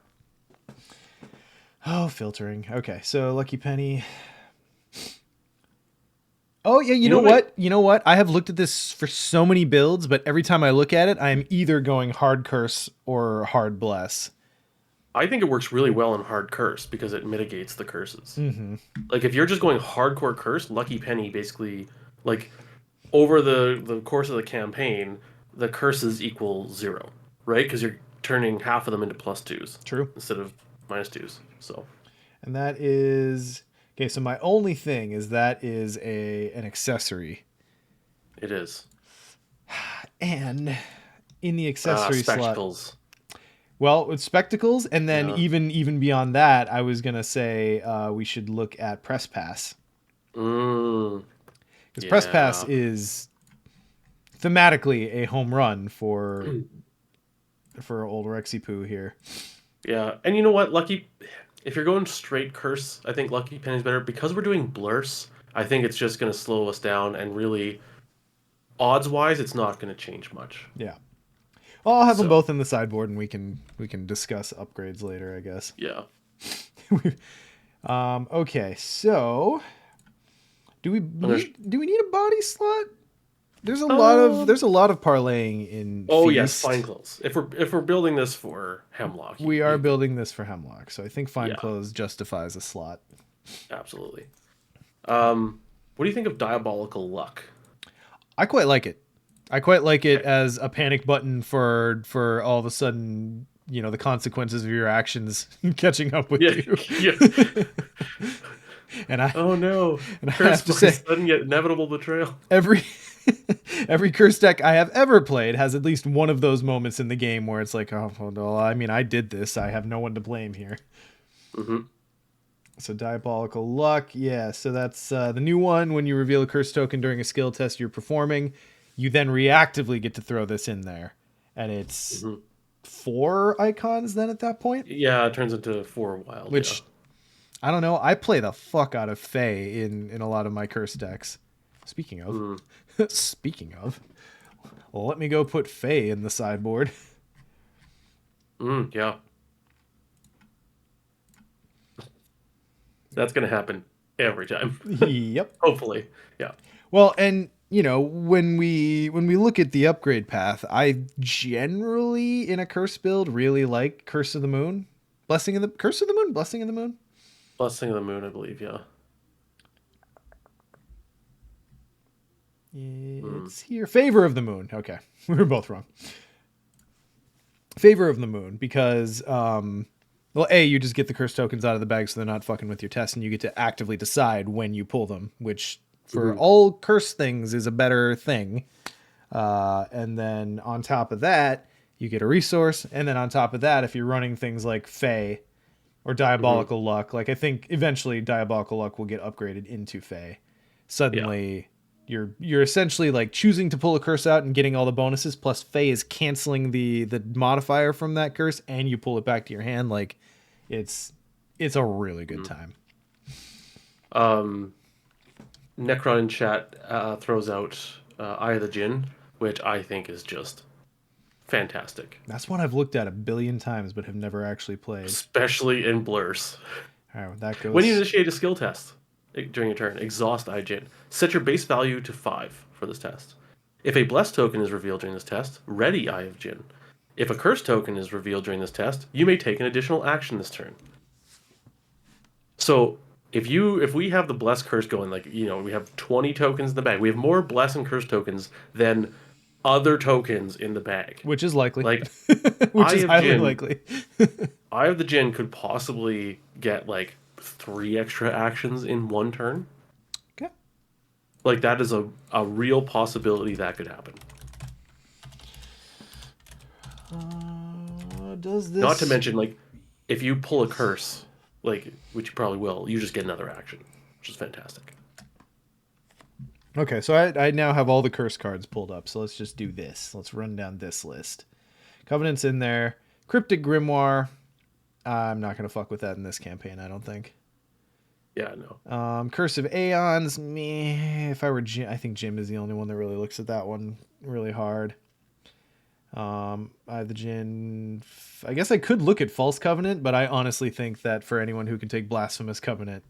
Oh, filtering. Okay, so lucky penny. Oh yeah, you You know know what? what? You know what? I have looked at this for so many builds, but every time I look at it, I am either going hard curse or hard bless. I think it works really well in hard curse because it mitigates the curses. Mm-hmm. Like if you're just going hardcore curse, Lucky Penny basically like over the course of the campaign, the curses equal zero, right? Because you're turning half of them into plus twos True. instead of minus twos. So And that is okay. So my only thing is that is a an accessory, it is. and in the accessory slot, Spectacles. well, with spectacles, and then Yeah. even beyond that, I was gonna say we should look at press pass Mm, because press pass yeah. is thematically a home run for old Rexy Poo here. Yeah. And you know what? Lucky if you're going straight curse, I think Lucky Penny's better because we're doing blurs. I think it's just going to slow us down and really odds wise it's not going to change much. Yeah. Well, I'll have them So, both in the sideboard, and we can discuss upgrades later, I guess. yeah. Okay, so I'm gonna do we need a body slot? um There's a lot of parlaying in Oh yes, Feast. fine clothes. If we're building this for Hemlock, We are you could, building this for Hemlock, so I think Fine yeah, Clothes justifies a slot. absolutely. What do you think of Diabolical Luck? I quite like it. I quite like it Okay. as a panic button for all of a sudden, the consequences of your actions catching up with Yeah, you. yeah. and I Oh no, and I have cursed to by say, sudden yet inevitable betrayal. every every curse deck I have ever played has at least one of those moments in the game where it's like, oh well, no, I mean, I did this. I have no one to blame here. Hmm. So diabolical luck, yeah. So that's the new one. When you reveal a curse token during a skill test you're performing, you then reactively get to throw this in there, and it's Hmm. 4 icons then at that point. Yeah, it turns into four wild. Yeah. Which I don't know. I play the fuck out of Fae in a lot of my curse decks. Speaking of, Mm, speaking of, well, let me go put Fae in the sideboard. yeah. That's gonna happen every time. Yep. Hopefully. Yeah. Well, and when we look at the upgrade path, I generally in a curse build really like Curse of the Moon, Curse of the Moon, Blessing of the Moon. Blessing of the Moon, I believe. Yeah. Mm. It's here. Favor of the Moon. Okay, we were both wrong. Favor of the Moon because well, you just get the curse tokens out of the bag so they're not fucking with your test, and you get to actively decide when you pull them, which for Hmm. all curse things is a better thing. And then on top of that, you get a resource. And then on top of that, if you're running things like Fae or Hmm. Diabolical Luck. Like I think eventually Diabolical Luck will get upgraded into Fey. Yeah. Suddenly you're essentially like choosing to pull a curse out and getting all the bonuses, plus Fey is canceling the modifier from that curse, and you pull it back to your hand. Like it's it's a really good Mhm. time. Um, Necron in chat throws out Eye of the Jinn, which I think is just fantastic, That's one I've looked at a billion times but have never actually played. especially in blurs. All right, well, that When you goes. initiate a skill test during your turn, exhaust Eye Jinn. Set your base value to 5 for this test. If a blessed token is revealed during this test, ready Eye of Jinn. If a curse token is revealed during this test, you may take an additional action this turn. So if we have the bless curse going, like we have 20 tokens in the bag. We have more bless and curse tokens than other tokens in the bag. Which is likely. Like Which Eye is of highly Jinn, likely. Eye of the Jinn could possibly get like 3 extra actions in one turn. Okay. Like that is a real possibility that could happen. Does Not to this. mention, like, if you pull a curse, like, which you probably will, you just get another action, which is fantastic. Okay, so I now have all the curse cards pulled up, so let's just do this. Let's run down this list. Covenant's in there. Cryptic Grimoire. I'm not going to fuck with that in this campaign, I don't think. Yeah, no. Curse of Aeons. Me, if I were Jim, I think Jim is the only one that really looks at that one really hard. I have the Jin. I guess I could look at False Covenant, but I honestly think that for anyone who can take Blasphemous Covenant,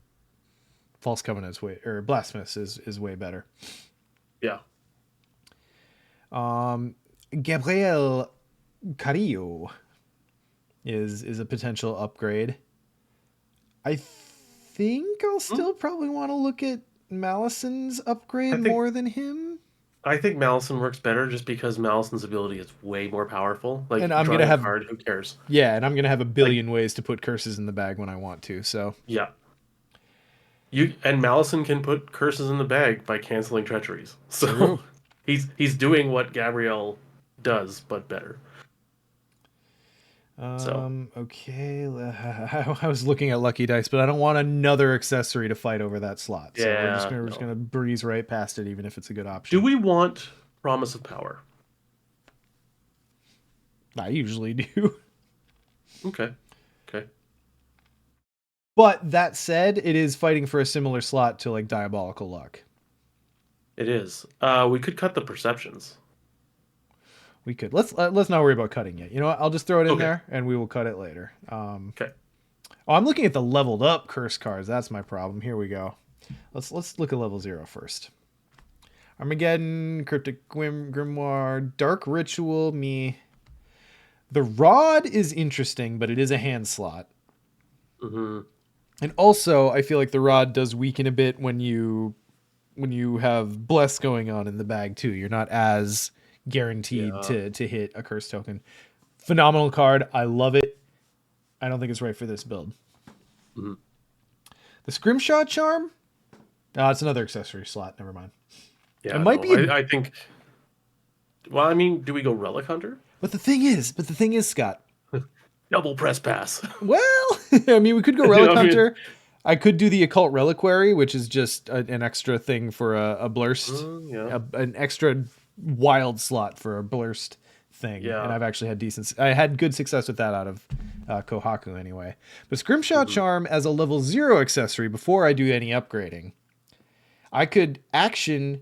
False Covenant is way, or Blasphemous is way better. Yeah. Gabriel Carillo is a potential upgrade. I think I'll Hmm? still probably want to look at Malison's I upgrade think more than him. I think Malison works better just because Malison's ability is way more powerful. And Like I'm gonna drawing a have card, who cares? yeah, and I'm gonna have a Like, billion ways to put curses in the bag when I want to. So yeah. You and Malison can put curses in the bag by canceling treacheries. So true. he's doing what Gabrielle does, but better. So Okay. I was looking at Lucky Dice, but I don't want another accessory to fight over that slot. So yeah, we're just no. gonna breeze right past it, even if it's a good Do option. we want Promise of Power? I usually do. Okay. Okay. But that said, it is fighting for a similar slot to like Diabolical Luck. It is. We could cut the perceptions. We could let's not worry about cutting yet. You know what? I'll just throw it in Okay. there, and we will cut it later. Okay. Oh, I'm looking at the leveled up curse cards. That's my problem. Here we go. Let's look at level 0 first. Armageddon, Cryptic Grimoire, Dark Ritual, me. The Rod is interesting, but it is a hand slot. Hmm. And also, I feel like the Rod does weaken a bit when you have Bless going on in the bag too. You're not as guaranteed Yeah. to hit a curse token. Phenomenal card. I love it. I don't think it's right for this build. Hmm. The Scrimshaw Charm? Oh, it's another accessory slot. Never mind. It Yeah. might No. be a. I think. Well, I mean, do we go Relic Hunter? But the thing is, Scott. Double press pass. Well, I mean, we could go You know Relic what I mean? Hunter. I could do the Occult Reliquary, which is just an extra thing for a blurst, Yeah. an extra wild slot for a blurst thing. And Yeah. I've actually had I had good success with that out of Kohaku anyway. But Scrimshaw Hmm. Charm as a level 0 accessory before I do any upgrading, I could action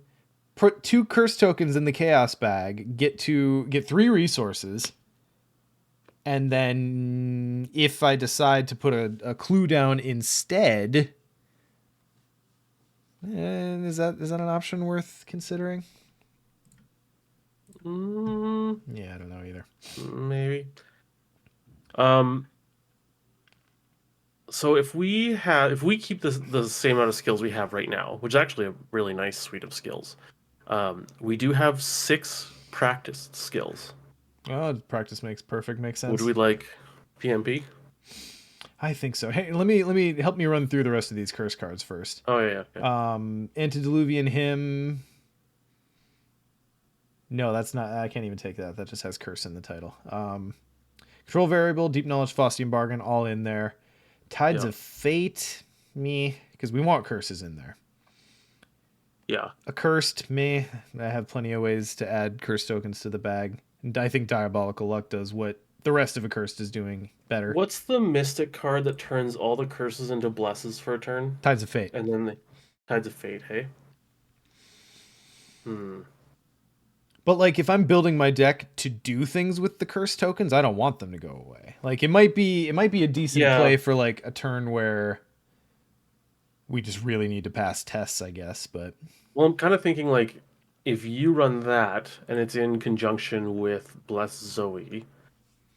put 2 curse tokens in the Chaos bag, get 3 resources, and then if I decide to put a clue down instead, is that an option worth considering? Mm, Yeah, I don't know either. maybe. Um. So if we keep the same amount of skills we have right now, which is actually a really nice suite of skills, we do have 6 practiced skills. Oh, practice makes perfect makes Would sense. we like PMP? I think so. Hey, let me help me run through the rest of these curse cards first. Oh yeah, okay. Antediluvian Hymn. No, that's not. I can't even take that. That just has curse in the title. Control variable, deep knowledge, Faustian bargain, all in there. Tides Yeah. of Fate, me, because we want curses in there. Yeah. Accursed, me. I have plenty of ways to add curse tokens to the bag. And I think Diabolical Luck does what the rest of Accursed is doing better. What's the mystic card that turns all the curses into blesses for a turn? Tides of Fate. And then the Tides of Fate, hey? Hmm. But like if I'm building my deck to do things with the curse tokens, I don't want them to go away. Like it might be a decent Yeah. play for like a turn where we just really need to pass tests, I guess, but Well, I'm kind of thinking like if you run that and it's in conjunction with Bless Zoe,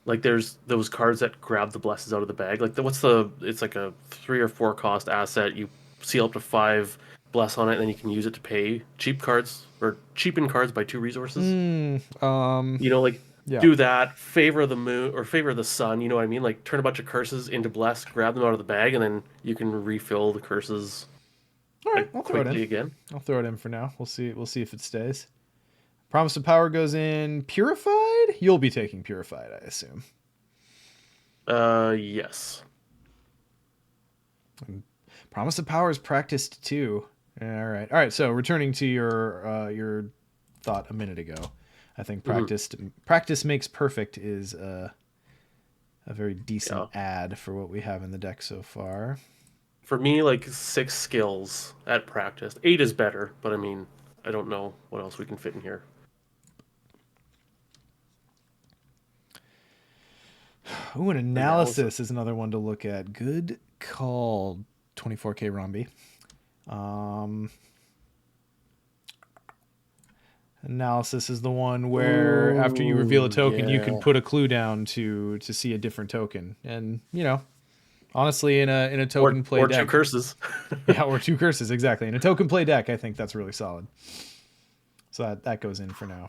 like there's those cards that grab the blesses out of the bag. Like what's the? It's like a 3 or 4 cost asset. You seal up to 5 bless on it, and then you can use it to pay cheap cards or cheapen cards by 2 resources. mm, Like yeah. do that, favor the moon or favor the sun. You know what I mean? Like turn a bunch of curses into bless, grab them out of the bag, and then you can refill the curses All right, like I'll throw it in. quickly again. I'll throw it in for now. We'll see. We'll see if it stays. Promise of Power goes in Purified. You'll be taking Purified, I assume. Yes. Promise of Power is practiced too. All right. All right. So returning to your thought a minute ago, I think Hmm. practice makes perfect is a very decent Yeah. ad for what we have in the deck so far. For me, like 6 skills at practice. 8 is better, but I mean, I don't know what else we can fit in here. Ooh, an Analysis. analysis is another one to look at. Good call, 24K Rombi. Um, Analysis is the one where after you reveal a Ooh, token, you can yeah. put a clue down to see a different token. And honestly, in a token play Or two deck, curses. yeah, or two curses exactly. In a token play deck, I think that's really solid. So that goes in for now.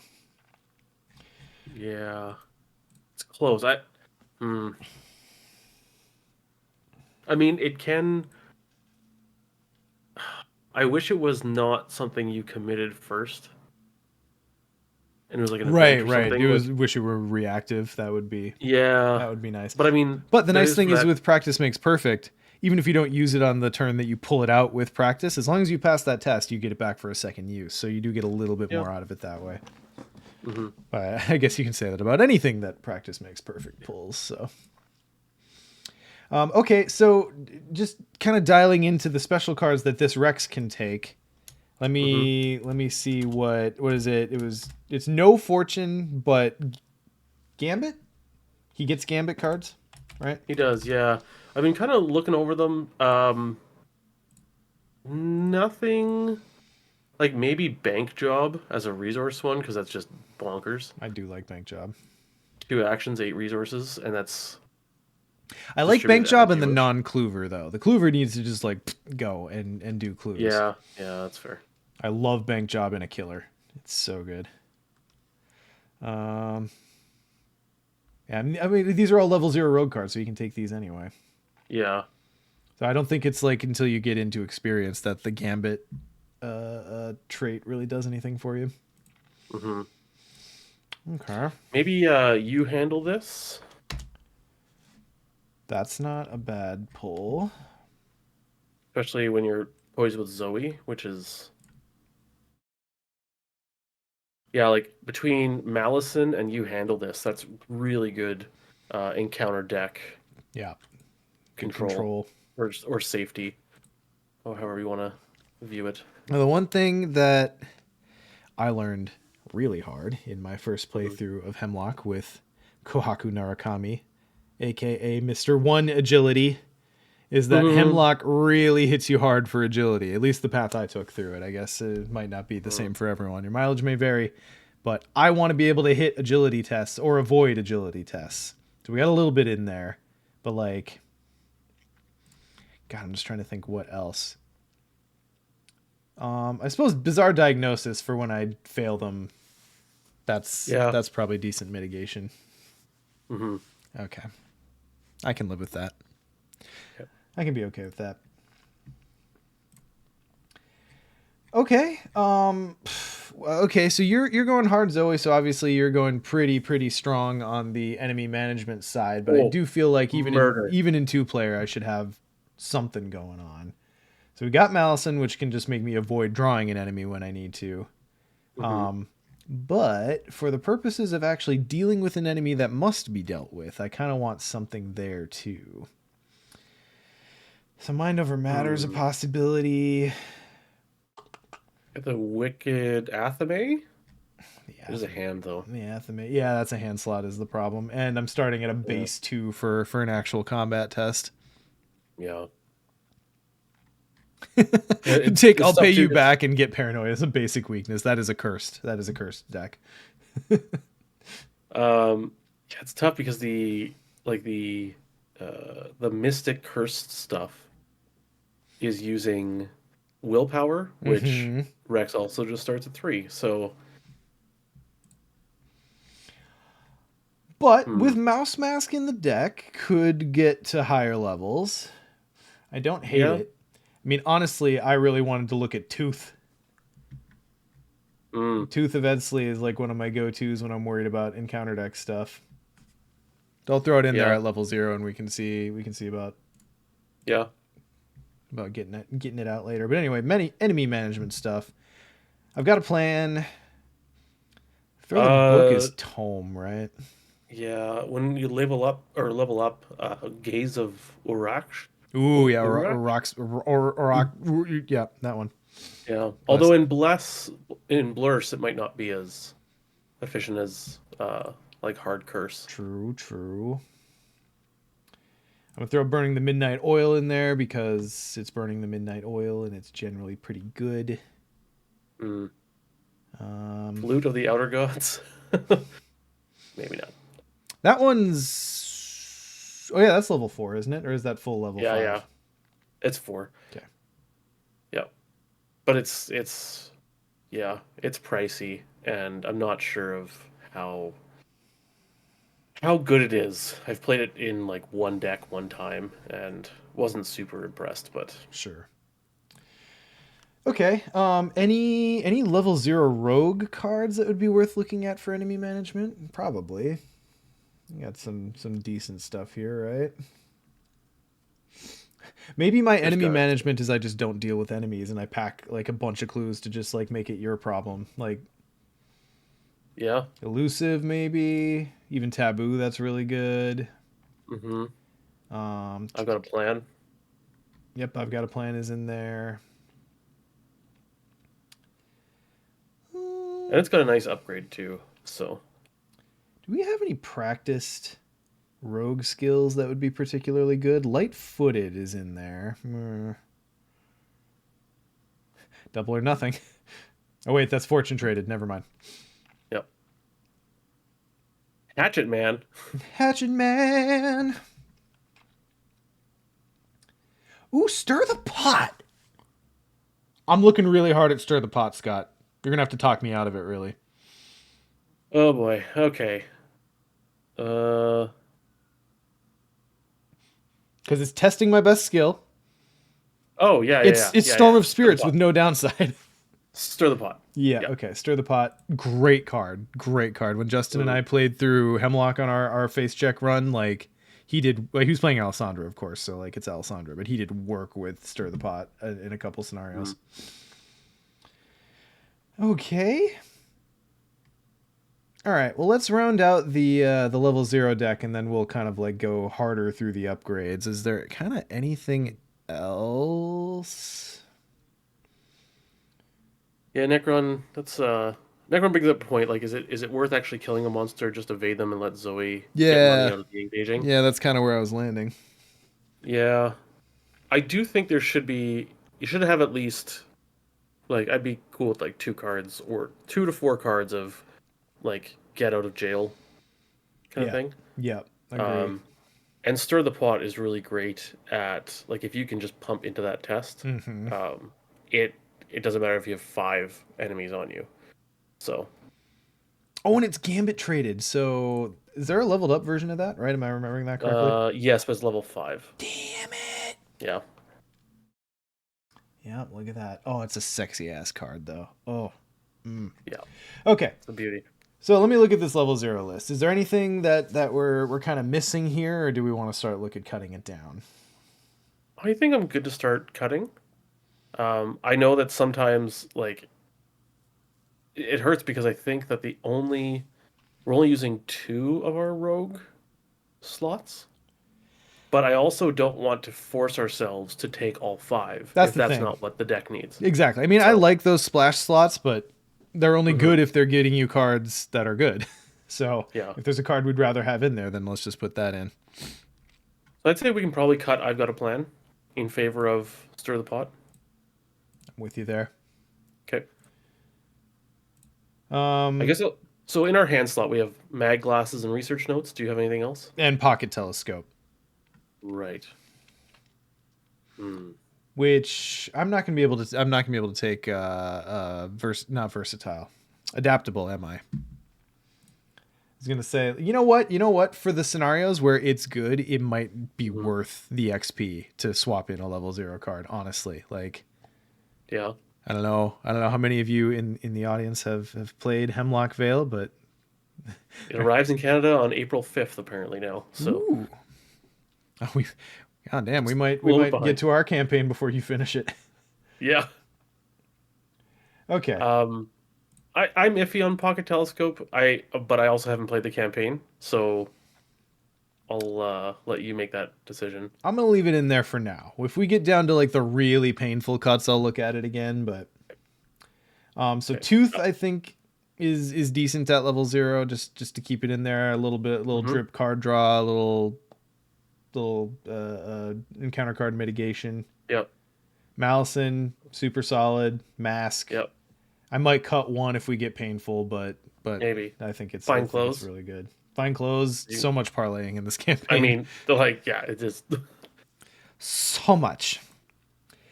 Yeah. It's close. Hmm. I mean, it can. I wish it was not something you committed first, and it was like an Right, event or right. It something. was Like, wish it were reactive. yeah, That would be nice. but I mean, But the that nice is thing is that. with practice makes perfect. Even if you don't use it on the turn that you pull it out with practice, as long as you pass that test, you get it back for a second use. So you do get a little bit Yeah. more out of it that way. Hmm. But I guess you can say that about anything that practice makes perfect pulls. So okay, so just kind of dialing into the special cards that this Rex can take. Hmm. Let me see what is it? It's no fortune, but Gambit. He gets Gambit cards, right? He does. Yeah. I've been kind of looking over them. Nothing. Like maybe bank job as a resource one because that's just bonkers. I do like Bank Job. 2 actions, 8 resources, and that's I like Bank distributed Job as and you the wish. non-Clover though. The Clover needs to just like go and do clues. Yeah, yeah, that's fair. I love Bank Job in a killer. It's so good. Um, yeah, I mean these are all level 0 rogue cards, so you can take these anyway. Yeah. So I don't think it's like until you get into experience that the Gambit trait really does anything for you. Hmm. Okay, Maybe you handle this, that's not a bad pull. especially when you're poised with Zoe, which is yeah, like between Malison and you handle this. That's really good encounter deck Yeah, good control control. or safety, or however you want to view it. Now, the one thing that I learned really hard in my first Hmm. playthrough of Hemlock with Kohaku Narakami, aka Mr. One Agility, is that Hmm. Hemlock really hits you hard for agility. At least the path I took through it. I guess it might not be the same for everyone. Your mileage may vary, but I want to be able to hit agility tests or avoid agility tests. So we got a little bit in there, but like, God, I'm just trying to think what else. I suppose bizarre diagnosis for when I fail them. Yeah. That's probably decent mitigation. Hmm. Okay, I can live with that. Yeah. I can be okay with that. Okay. Okay, so you're going hard Zoe, so obviously you're going pretty strong on the enemy management side, but I Oh, do feel like murder. even in two player I should have something going on. So we got Malison, which can just make me avoid drawing an enemy when I need to. Hmm. Um, but for the purposes of actually dealing with an enemy that must be dealt with, I kind of want something there too. So mind over matter is a Hmm. possibility. The Wicked Athame? The There's a Athame, hand though. the Athame, yeah, that's a hand slot is the problem, and I'm starting at a Yeah. base two for an actual combat test. Yeah. I'll It's pay tough too you 'cause, back and get paranoia as a basic weakness. That is a cursed. That is a cursed deck. yeah, it's tough because like the Mystic Cursed stuff is using willpower, which Mm-hmm. Rex also just starts at 3. So, But with hmm. Mouse Mask in the deck, could get to higher levels. I don't hate Yeah. it. I mean, honestly, I really wanted to look at Tooth. Mm, Tooth of Edsley is like one of my go-tos when I'm worried about encounter deck stuff. I'll throw it in there yeah. at level 0, and we can see Yeah. about getting it out later. But anyway, many enemy management stuff. I've got a plan. Throw the book Uh as tome, right? yeah, when you level up Gaze of Uraksh, Ooh, yeah, Urak? or rocks, yeah, that one. Yeah. Bless. Although in Blurs it might not be as efficient as like Hard Curse. True, true. I'm gonna throw burning the midnight oil in there because it's burning the midnight oil and it's generally pretty good. Mm. Um, Flute of the Outer Gods? Maybe not. that one's. Oh yeah, that's level 4, isn't it? Or is that full level Yeah, yeah. 5? It's 4. Okay. Yeah. But it's yeah, it's pricey and I'm not sure of how how good it is. I've played it in like one deck one time and wasn't super impressed, but Sure. Okay. Any level 0 rogue cards that would be worth looking at for enemy management? Probably. You got some decent stuff here, right? Maybe my there's enemy got management is I just don't deal with enemies and I pack like a bunch of clues to just like make it your problem. Like yeah. elusive, maybe even taboo. That's really good. Mm-hmm. Um, I've got a plan. yep, I've got a plan is in there. And Hmm, it's got a nice upgrade too. So do we have any practiced rogue skills that would be particularly good? Light-footed is in there. Double or nothing. Oh wait, that's fortune traded. Never mind. yep. Hatchet Man. Hatchet Man. Ooh, stir the pot. I'm looking really hard at stir the pot, Scott. You're gonna have to talk me out of it, really, Oh boy. Okay. Uh because it's testing my best skill. oh yeah, yeah, yeah. It's Yeah, Storm yeah. of Stir the Spirits with pot. no downside. Stir the pot. Yeah, Yeah. okay. Stir the pot. Great card. Great card. When Justin and Mm, I played through Hemlock on our face check run, like he did. Like, he was playing Alessandra, of course, so like it's Alessandra, but he did work with Stir the Pot in a couple mm. scenarios. Okay. All right. Well, let's round out the level 0 deck, and then we'll kind of like go harder through the upgrades. Is there kind of anything else? Yeah, Necron, that's Necron brings up a point, like is it worth actually killing a monster, just evade them and let Zoe get money Yeah. out of the engaging? Yeah, that's kind of where I was landing. Yeah. I do think there should be you should have at least like I'd be cool with like 2 cards or 2 to 4 cards of like get out of jail kind of Yeah. thing. Yeah. Agree. Um, and Stir the Pot is really great at like if you can just pump into that test, Mm-hmm. um, it it doesn't matter if you have 5 enemies on you. So Oh, and it's Gambit traded. So is there a leveled up version of that? Right? Am I remembering that correctly? yes, but it's level 5. Damn it. Yeah. Yeah, look at that. Oh, it's a sexy ass card though. Oh. Mm. Yeah, Okay, it's a beauty. so let me look at this level 0 list. Is there anything that we're kind of missing here, or do we want to start look at cutting it down? I think I'm good to start cutting. I know that sometimes like it hurts because I think that we're only using two of our rogue slots, but I also don't want to force ourselves to take all five That's if the that's thing. not what the deck needs. Exactly. I mean, I So, like those splash slots, but they're only mhm, good if they're getting you cards that are good. So yeah. if there's a card we'd rather have in there, then let's just put that in. So I'd say we can probably cut I've Got a Plan in favor of Stir the Pot. I'm with you there. Okay. I Um, guess so in our hand slot we have mag glasses and research notes. Do you have anything else? and pocket telescope, Right. Hmm. which I'm not gonna be able to. I'm not gonna be able to take. Not versatile, adaptable. Am I? I was gonna say, you know what? You know what? For the scenarios where it's good, it might be Mhm. worth the XP to swap in a level 0 card. Honestly, like Yeah. I don't know. I don't know how many of you in the audience have played Hemlock Vale, but It arrives in Canada on April 5th apparently now. So ooh, we, god damn, we might a we little bit might get behind. to our campaign before you finish it. Yeah. Okay, Um I'm iffy on Pocket Telescope. But I also haven't played the campaign, so I'll let you make that decision. I'm gonna leave it in there for now. If we get down to like the really painful cuts, I'll look at it again. But so Okay. Tooth, I think is decent at level 0, just to keep it in there a little bit, little Mm-hmm. drip card draw, a little encounter card mitigation. Yep. Malison, super solid. Mask, Yep. I might cut one if we get painful, but Maybe. I Fine think it's clothes. really good. Fine clothes, You, so much parlaying in this I campaign, mean, they're like, yeah, it just so much.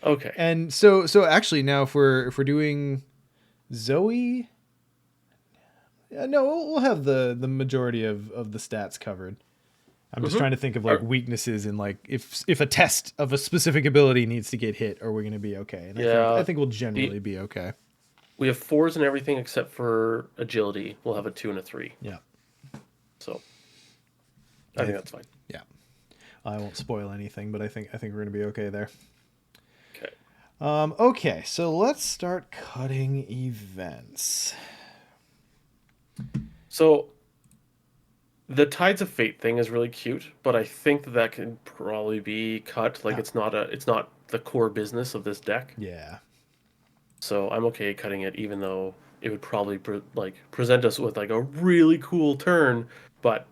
okay. And so actually now if we're doing Zoe, yeah, no, we'll have the majority of the stats covered. I'm just Mm-hmm. trying to think of like weaknesses and like if a test of a specific ability needs to get hit, are we going to be okay? And I Yeah. think we'll The generally be okay. We have fours and everything except for agility. We'll have a two and a three. Yeah, So I I think that's fine. yeah. I won't spoil anything, but I think we're going to be okay there. Okay. Okay, so let's start cutting events. So the Tides of Fate thing is really cute, but I think that can probably be cut. Like Ah, it's not the core business of this deck. yeah, So I'm okay cutting it, even though it would probably present us with like a really cool turn, but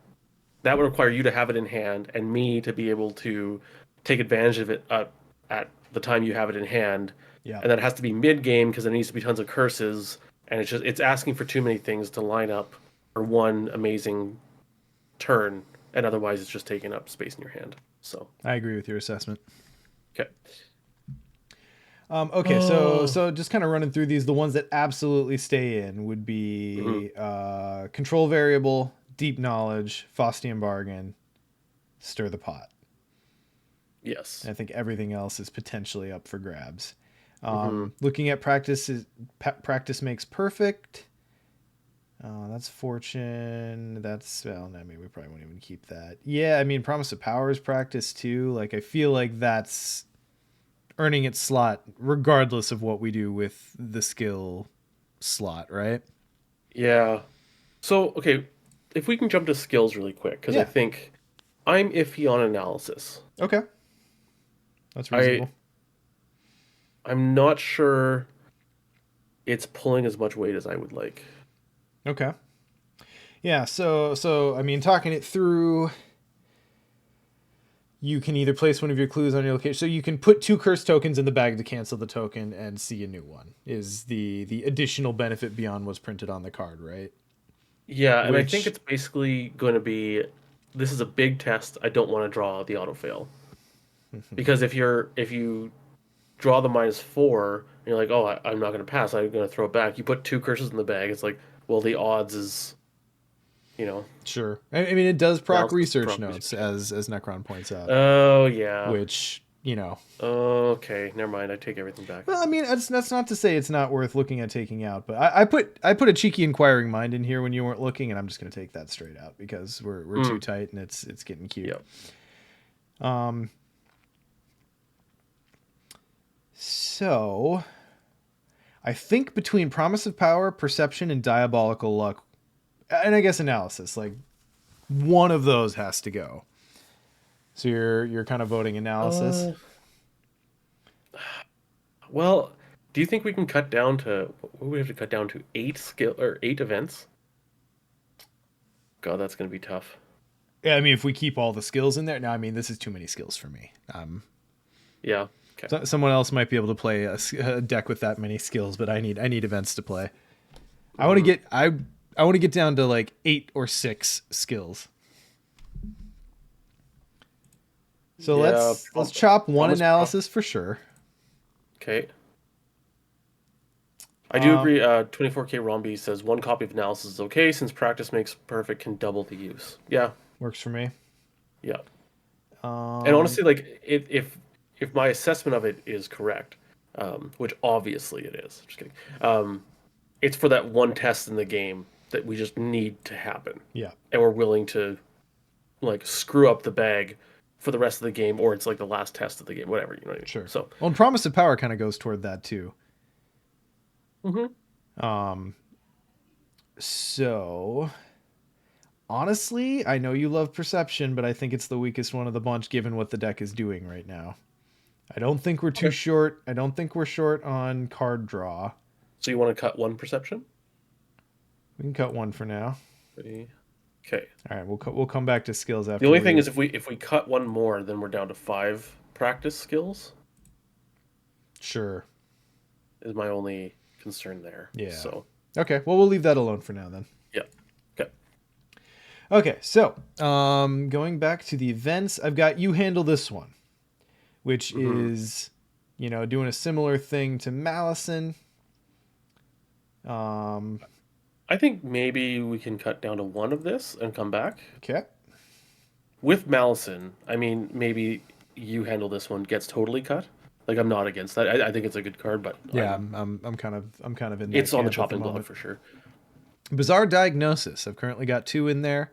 that would require you to have it in hand and me to be able to take advantage of it at the time you have it in hand, yeah. and that has to be mid game because there needs to be tons of curses, and it's asking for too many things to line up for one amazing turn, and otherwise it's just taking up space in your hand. So I agree with your assessment. okay. Okay, so Oh. so just kind of running through these, the ones that absolutely stay in would Hmm. be control variable, deep knowledge, Faustian bargain, stir the pot. Yes. And I think everything else is potentially up for grabs. Hmm. Looking at practice makes perfect. That's fortune. That's well, I mean, we probably won't even keep that. Yeah, I mean, promise of power is practice too. Like, I feel like that's earning its slot regardless of what we do with the skill slot, right? Yeah. So okay, if we can jump to skills really quick, because I Yeah. think I'm iffy on analysis. Okay. That's I reasonable. I'm not sure it's pulling as much weight as I would like. Okay. Yeah, so I mean, talking it through, you can either place one of your clues on your location. So you can put two curse tokens in the bag to cancel the token and see a new one. Is the additional benefit beyond what's printed on the card, right? Yeah, and I think Which it's basically going to be this is a big test. I don't want to draw the auto fail because if you draw the -4 and you're like, oh, I'm not going to pass. I'm going to throw it back. You put two curses in the bag. It's like, well, the odds is you know sure. I mean, it does proc balanced research proc notes research. as Necron points out, Oh yeah, which you know. Okay, never mind. I take everything back. Well, I mean, that's not to say it's not worth looking at taking out, but I put a cheeky inquiring mind in here when you weren't looking, and I'm just gonna take that straight out because we're too Mm, tight and it's getting cute. yep. Um, so I think between Promise of Power, Perception, and Diabolical Luck, and I guess Analysis, like one of those has to go. So you're kind of voting Analysis. Uh, well, do you think we can cut down to what would we have to cut down to 8 skill or 8 events? God, that's gonna be tough. Yeah, I mean, if we keep all the skills in there, no, I mean, this is too many skills for me. Yeah. Okay. Someone else might be able to play a deck with that many skills, but I need events to play. I want to Hmm. get I want to get down to like 8 or 6 skills. So Yeah. let's chop one Promise. analysis for sure. Okay. I do Um, agree. 24K Romby says 1 copy of analysis is okay since practice makes perfect can double the use. Yeah. Works for me. Yeah. And Um, honestly, like if my assessment of it is correct, which obviously it is, just kidding. It's for that one test in the game that we just need to happen, yeah, and we're willing to like screw up the bag for the rest of the game, or it's like the last test of the game, whatever. You know what I mean? sure. So, Well, and Promise of Power kind of goes toward that too. hmm Um, so honestly, I know you love Perception, but I think it's the weakest one of the bunch given what the deck is doing right now. I don't think we're too okay. short. I don't think we're short on card draw. So you want to cut one perception? We can cut one for now. Three. Okay. All right, we'll come back to skills The after only thing we. is if we cut one more, then we're down to 5 practice skills. Sure. Is my only concern there. Yeah. So Okay. Well, we'll leave that alone for now then. yeah. Okay. Okay. So, going back to the events, I've got you handle this one, which Hmm. is, doing a similar thing to Malison. Um. I think maybe we can cut down to one of this and come back. Okay. With Malison, I mean, maybe you handle this one, gets totally cut. Like, I'm not against that. I think it's a good card, but Yeah. I'm kind of in that it's on the camp at the chopping block moment. for sure. Bizarre Diagnosis. I've currently got 2 in there.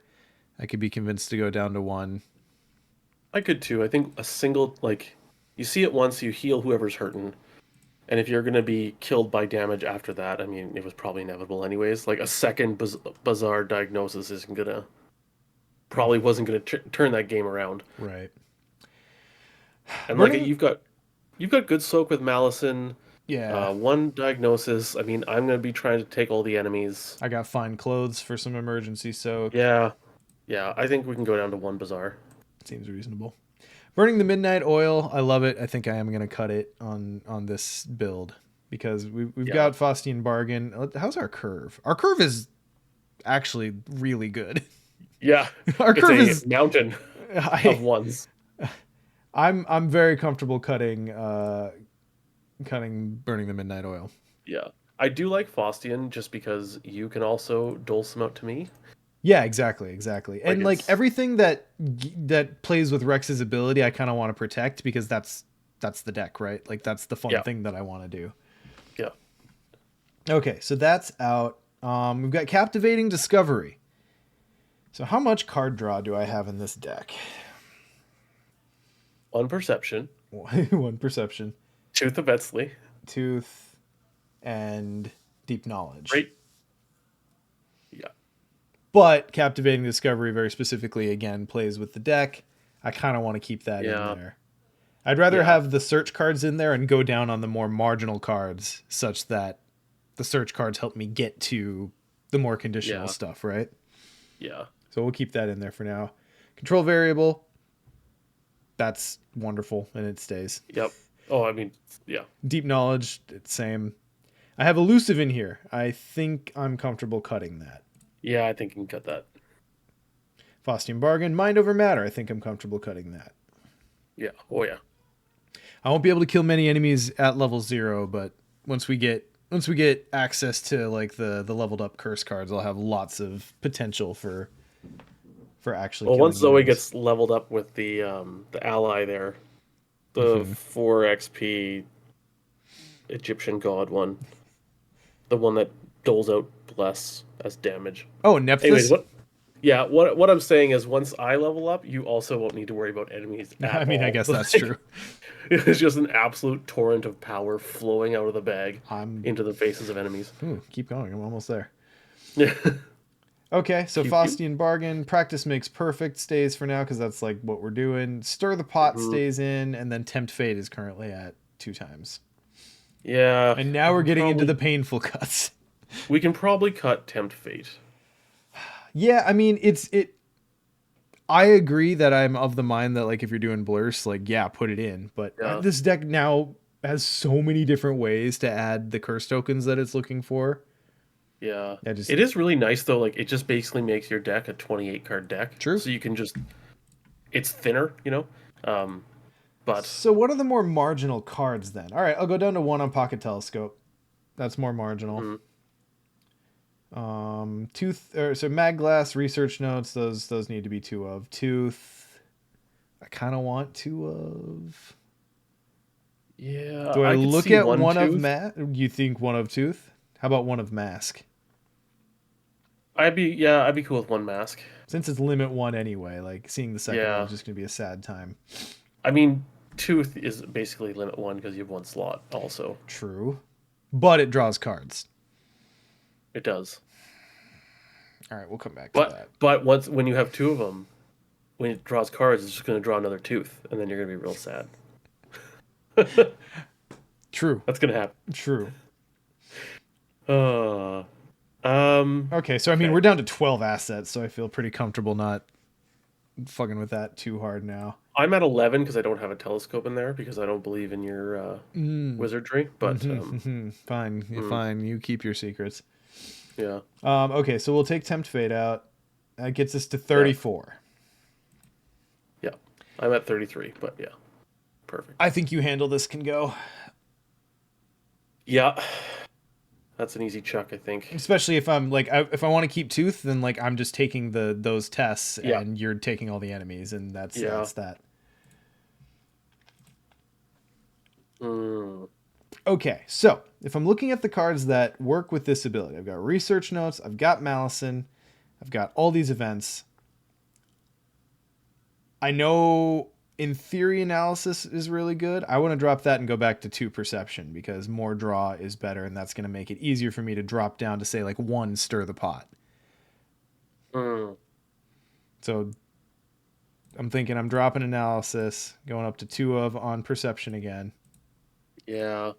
I could be convinced to go down to 1. I could too. I think a single, like, you see it once, you heal whoever's hurting. And if you're going to be killed by damage after that, I mean, it was probably inevitable anyways. Like, a second bizarre diagnosis isn't going to, probably wasn't going to turn that game around. Right. And, like, Burning. you've got good soak with Malison. Yeah. One diagnosis. I mean, I'm going to be trying to take all the enemies. I got fine clothes for some emergency soak. Yeah, yeah. I think we can go down to one bazaar. Seems reasonable. Burning the Midnight Oil. I love it. I think I am going to cut it on this build because we've Yeah, got Faustian Bargain. How's our curve? Our curve is actually really good. yeah. Our It's curve a is. mountain of I ones. I'm very comfortable cutting Burning the Midnight Oil. Yeah, I do like Faustian just because you can also dole some out to me. Yeah, exactly. Like And like it's everything that plays with Rex's ability, I kind of want to protect because that's the deck, right? Like that's the fun yeah, thing that I want to do. yeah. Okay, so that's out. We've got Captivating Discovery. So how much card draw do I have in this deck? One perception, One Perception, Tooth of Etsley, Tooth, and Deep Knowledge. great. Yeah, But Captivating Discovery, very specifically, again, plays with the deck. I kind of want to keep that in yeah, there. I'd rather yeah, have the search cards in there and go down on the more marginal cards, such that the search cards help me get to the more conditional yeah, stuff, right? yeah. So we'll keep that in there for now. Control variable, that's wonderful, and it stays. Yep. Oh, I mean, yeah, Deep knowledge, it's same. I have elusive in here. I think I'm comfortable cutting that. yeah. I think you can cut that. Faustian bargain, mind over matter. I think I'm comfortable cutting that. Yeah. Oh, yeah. I won't be able to kill many enemies at level 0, but once we get access to like the leveled up curse cards, I'll have lots of potential for actually Well, once killing Zoe enemies. gets leveled up with the ally there, The 4 XP Egyptian god one. The one that doles out bless as damage. Oh, Anyways, Nephthys? what? Yeah, what I'm saying is once I level up, you also won't need to worry about enemies I at mean, I all. guess that's true. Like, it's just an absolute torrent of power flowing out of the bag I'm. into the faces of enemies. Ooh, keep going. I'm almost there. Yeah. Okay, so Pew pew. Faustian Bargain, Practice Makes Perfect stays for now because that's like what we're doing. Stir the Pot Hmm. stays in, and then Tempt Fate is currently at 2 times. Yeah, And now we we're can getting into the probably painful cuts. cut Tempt Fate. Yeah, I mean, it. I agree that I'm of the mind that like if you're doing blurs, like yeah, put it in. But Yeah, this deck now has so many different ways to add the curse tokens that it's looking for. yeah. I just It is really nice though. Like it just basically makes your deck a 28 card deck, true. so you can just it's thinner, you know. Um, but So what are the more marginal cards then? All right, I'll go down to 1 on Pocket Telescope. That's more marginal. mm, Tooth or so Mag Glass, Research Notes. Those need to be 2 of. Tooth. I kind of want 2 of. yeah, Do I I could look see at one 1 of tooth. You think 1 of Tooth? How about 1 of Mask? I'd be cool with one mask. Since it's limit 1 anyway, like seeing the second one Yeah, is just gonna be a sad time. I mean, tooth is basically limit one because you have one slot. Also, True, but it draws cards. it does. All right, we'll come back to that. But once when you have two of them, when it draws cards, it's just going to draw another tooth, and then you're going to be real sad. True, That's going to happen. true. Uh, Okay, so I mean okay. we're down to 12 assets, so I feel pretty comfortable not fucking with that too hard now. I'm at 11 because I don't have a telescope in there because I don't believe in your wizardry. But Fine, mm, fine. You keep your secrets. yeah, Okay, so we'll take Tempt Fate out. That gets us to yeah, 34. yeah. I'm at 33, but yeah, perfect. I think you handle this can go. Yeah, that's an easy chuck, I think. Especially if I'm like if I want to keep Tooth, then like I'm just taking those tests Yeah, and you're taking all the enemies, and yeah. that's that. Mm, Okay, so if I'm looking at the cards that work with this ability, I've got Research Notes, I've got Malison, I've got all these events. I know in theory analysis is really good. I want to drop that and go back to 2 perception because more draw is better, and that's going to make it easier for me to drop down to say like 1 stir the pot. mm, So I'm thinking I'm dropping analysis, going up to 2 of on perception again. yeah.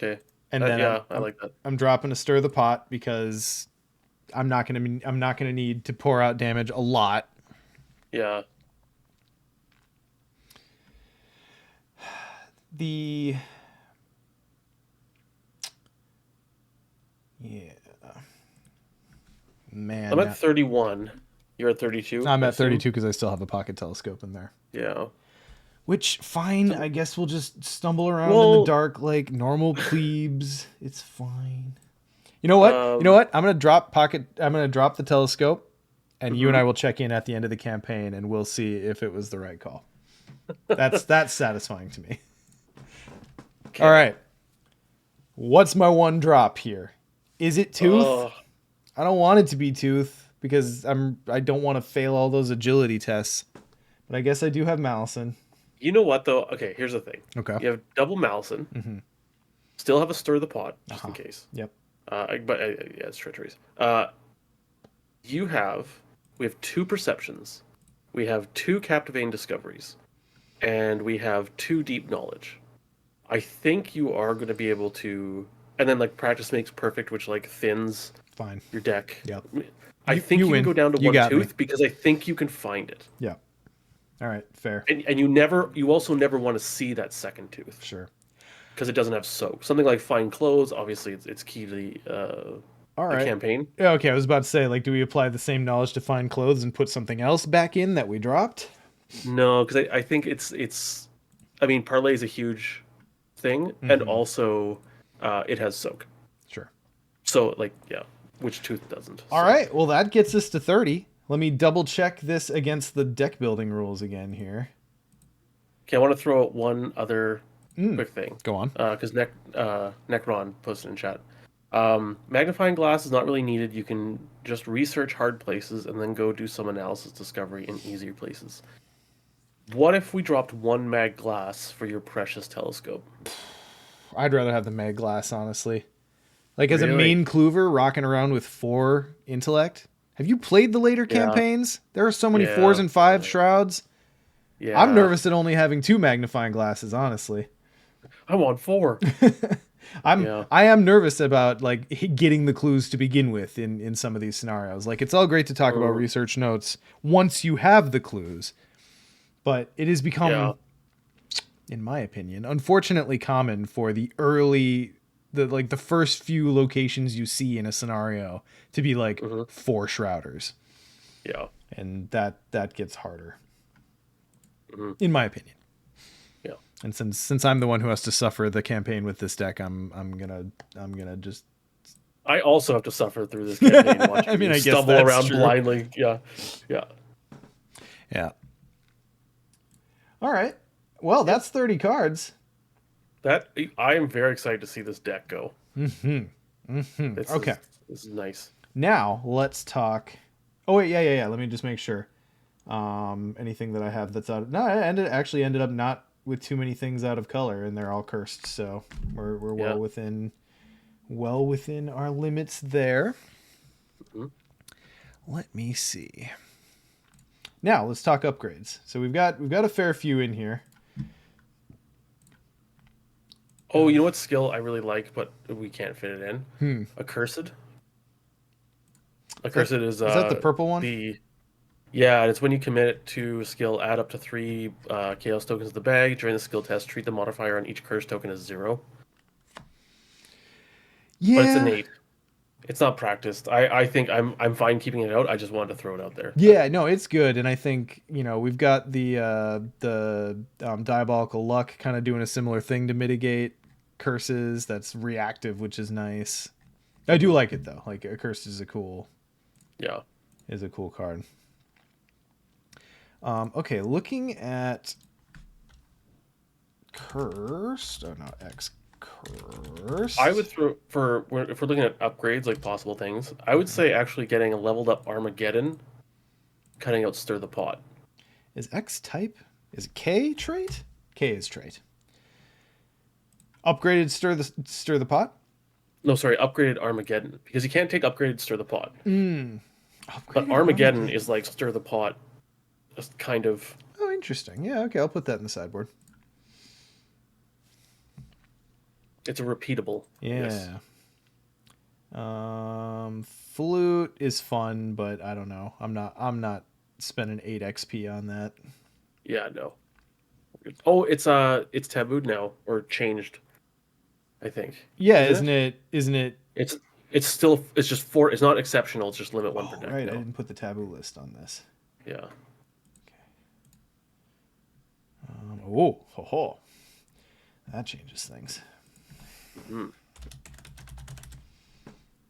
Okay. And then Yeah, I like that. I'm dropping to stir the pot because I'm not gonna need to pour out damage a lot. Yeah. The yeah I'm man, at 31. You're at 32, I'm I at assume? 32 because I still have the pocket telescope in there. Yeah. Which fine, So, I guess we'll just stumble around in the well, dark like normal plebes. It's fine. You know what? You know um, what? I'm gonna drop the telescope, and you and I mhm. will check in at the end of the campaign, and we'll see if it was the right call. That's satisfying to me. All Okay. right. What's my one drop here? Is it Tooth? Uh, I don't want it to be Tooth because I don't want to fail all those agility tests. But I guess I do have Malison. you know what though? Okay, here's the thing. Okay. You have double Malison. Mm-hmm. Still have a stir the pot just in Uh-huh. case. Yep. But yeah, it's treacheries. You have we have two perceptions. We have two captivating discoveries, and we have two deep knowledge. I think you are going to be able to, and then like practice makes perfect, which like thins Fine. your deck. Yep. I You think you can win. go down to You one got me. tooth because I think you can find it. Yeah. All right. Fair. And you also never want to see that second tooth Sure. because it doesn't have soak. Something like find clothes, obviously it's key to All the right. campaign. Yeah, okay, I was about to say, like, do we apply the same knowledge to find clothes and put something else back in that we dropped? No, because I think it's I mean parlay is a huge thing, and Mm-hmm. also it has soak. Sure. So like yeah, which tooth doesn't? All So right. Well, that gets us to 30. Let me double check this against the deck building rules again here. Okay, I want to throw out one other Mm, quick thing. go on. Because Necron posted in chat. Magnifying glass is not really needed. You can just research hard places and then go do some analysis discovery in easier places. What if we dropped one mag glass for your precious telescope? I'd rather have the mag glass, honestly. Like as a Really? main clover rocking around with 4 intellect. Have you played the later Yeah, campaigns? There are so many fours yeah, and fives shrouds. I'm yeah. nervous at only having 2 magnifying glasses, honestly. I want four. Yeah. I am nervous about like getting the clues to begin with in some of these scenarios. Like it's all great to talk about Mm, research notes once you have the clues, but it has yeah. become, in my opinion, unfortunately common for the first few locations you see in a scenario to be like Hmm. 4 shrouders, Yeah. and that gets harder, Hmm. in my opinion. Yeah. And since I'm the one who has to suffer the campaign with this deck, I'm gonna just. I also have to suffer through this campaign I watching mean, you I guess stumble that's around true. blindly. Yeah. Yeah. Yeah. All right. Well, Yep. that's 30 cards. That I am very excited to see this deck go. This Okay. is this is nice. Now let's talk. Oh wait, yeah. Let me just make sure. Anything that I have that's out. No, I actually ended up not with too many things out of color, and they're all cursed. So we're Yeah. well within our limits there. Mhm. Let me see. Now let's talk upgrades. So we've got a fair few in here. Oh, you know what skill I really like, but we can't fit it in? Hmm. Accursed. Is that Accursed is is that the purple one? the yeah, it's when you commit it to a skill, add up to 3 chaos tokens to the bag. During the skill test, treat the modifier on each curse token as 0. But it's Yeah. innate. It's not practiced. I think I'm fine keeping it out. I just wanted to throw it out there. Yeah, no, it's good, and I think we've got the diabolical luck kind of doing a similar thing to mitigate curses. That's reactive, which is nice. I do Mhm. like it though. Like a curse Yeah. is a cool card. Okay, looking at cursed. Oh no, X I would cursed. throw if we're looking at upgrades, like possible things, I would say actually getting a leveled up Armageddon, cutting out Stir the Pot. Is X type? Is it K trait? K is trait. Upgraded stir the pot. No, sorry, upgraded Armageddon, because you can't take upgraded Stir the Pot. But Upgraded Armageddon is Armageddon. like Stir the Pot, just kind of. Oh, interesting. Yeah, okay, I'll put that in the sideboard. It's a repeatable. Yes. Yeah. Flute is fun, but I don't know. I'm not spending 8 XP on that. Yeah. No. Oh, it's tabooed now or changed. I think. Yeah, Isn't isn't it? it? Isn't it? It's still it's just four. It's not exceptional. It's just limit one per Oh, deck right. I now. didn't put the taboo list on this. Yeah. Oh, ho, ho. That changes things. Mhm.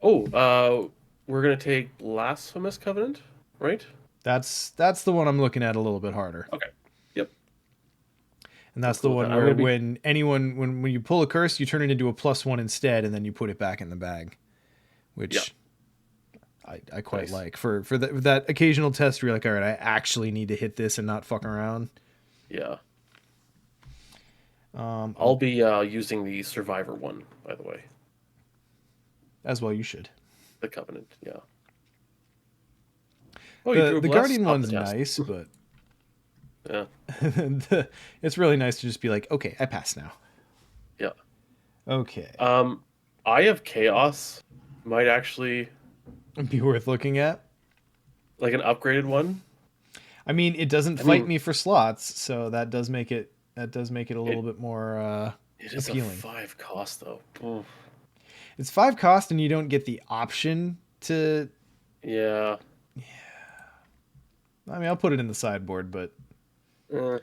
Oh, we're gonna take Blasphemous Covenant, right? That's the one I'm looking at a little bit harder. Okay. Yep. And I'm that's the cool with one that. I'm where gonna be. when you pull a curse, you turn it into a +1 instead, and then you put it back in the bag, Yeah. which I quite Nice. like for that occasional test where you're like, all right, I actually need to hit this and not fuck around. Yeah. Oh, I'll be using the Survivor one, by the way. as well you should. The Covenant. Yeah. Oh, you The drew a the bless. guardian Stop the one's test. nice, but Yeah. it's really nice to just be like, okay, I pass now. Yeah. Okay, Um, I have Chaos. Might actually be worth looking at. like an upgraded one. I mean, it doesn't I fight mean, me for slots, so that does make it a little it bit more it is a appealing. 5 cost though. Oof. It's 5 cost, and you don't get the option to. Yeah. I mean, I'll put it in the sideboard, but Eh,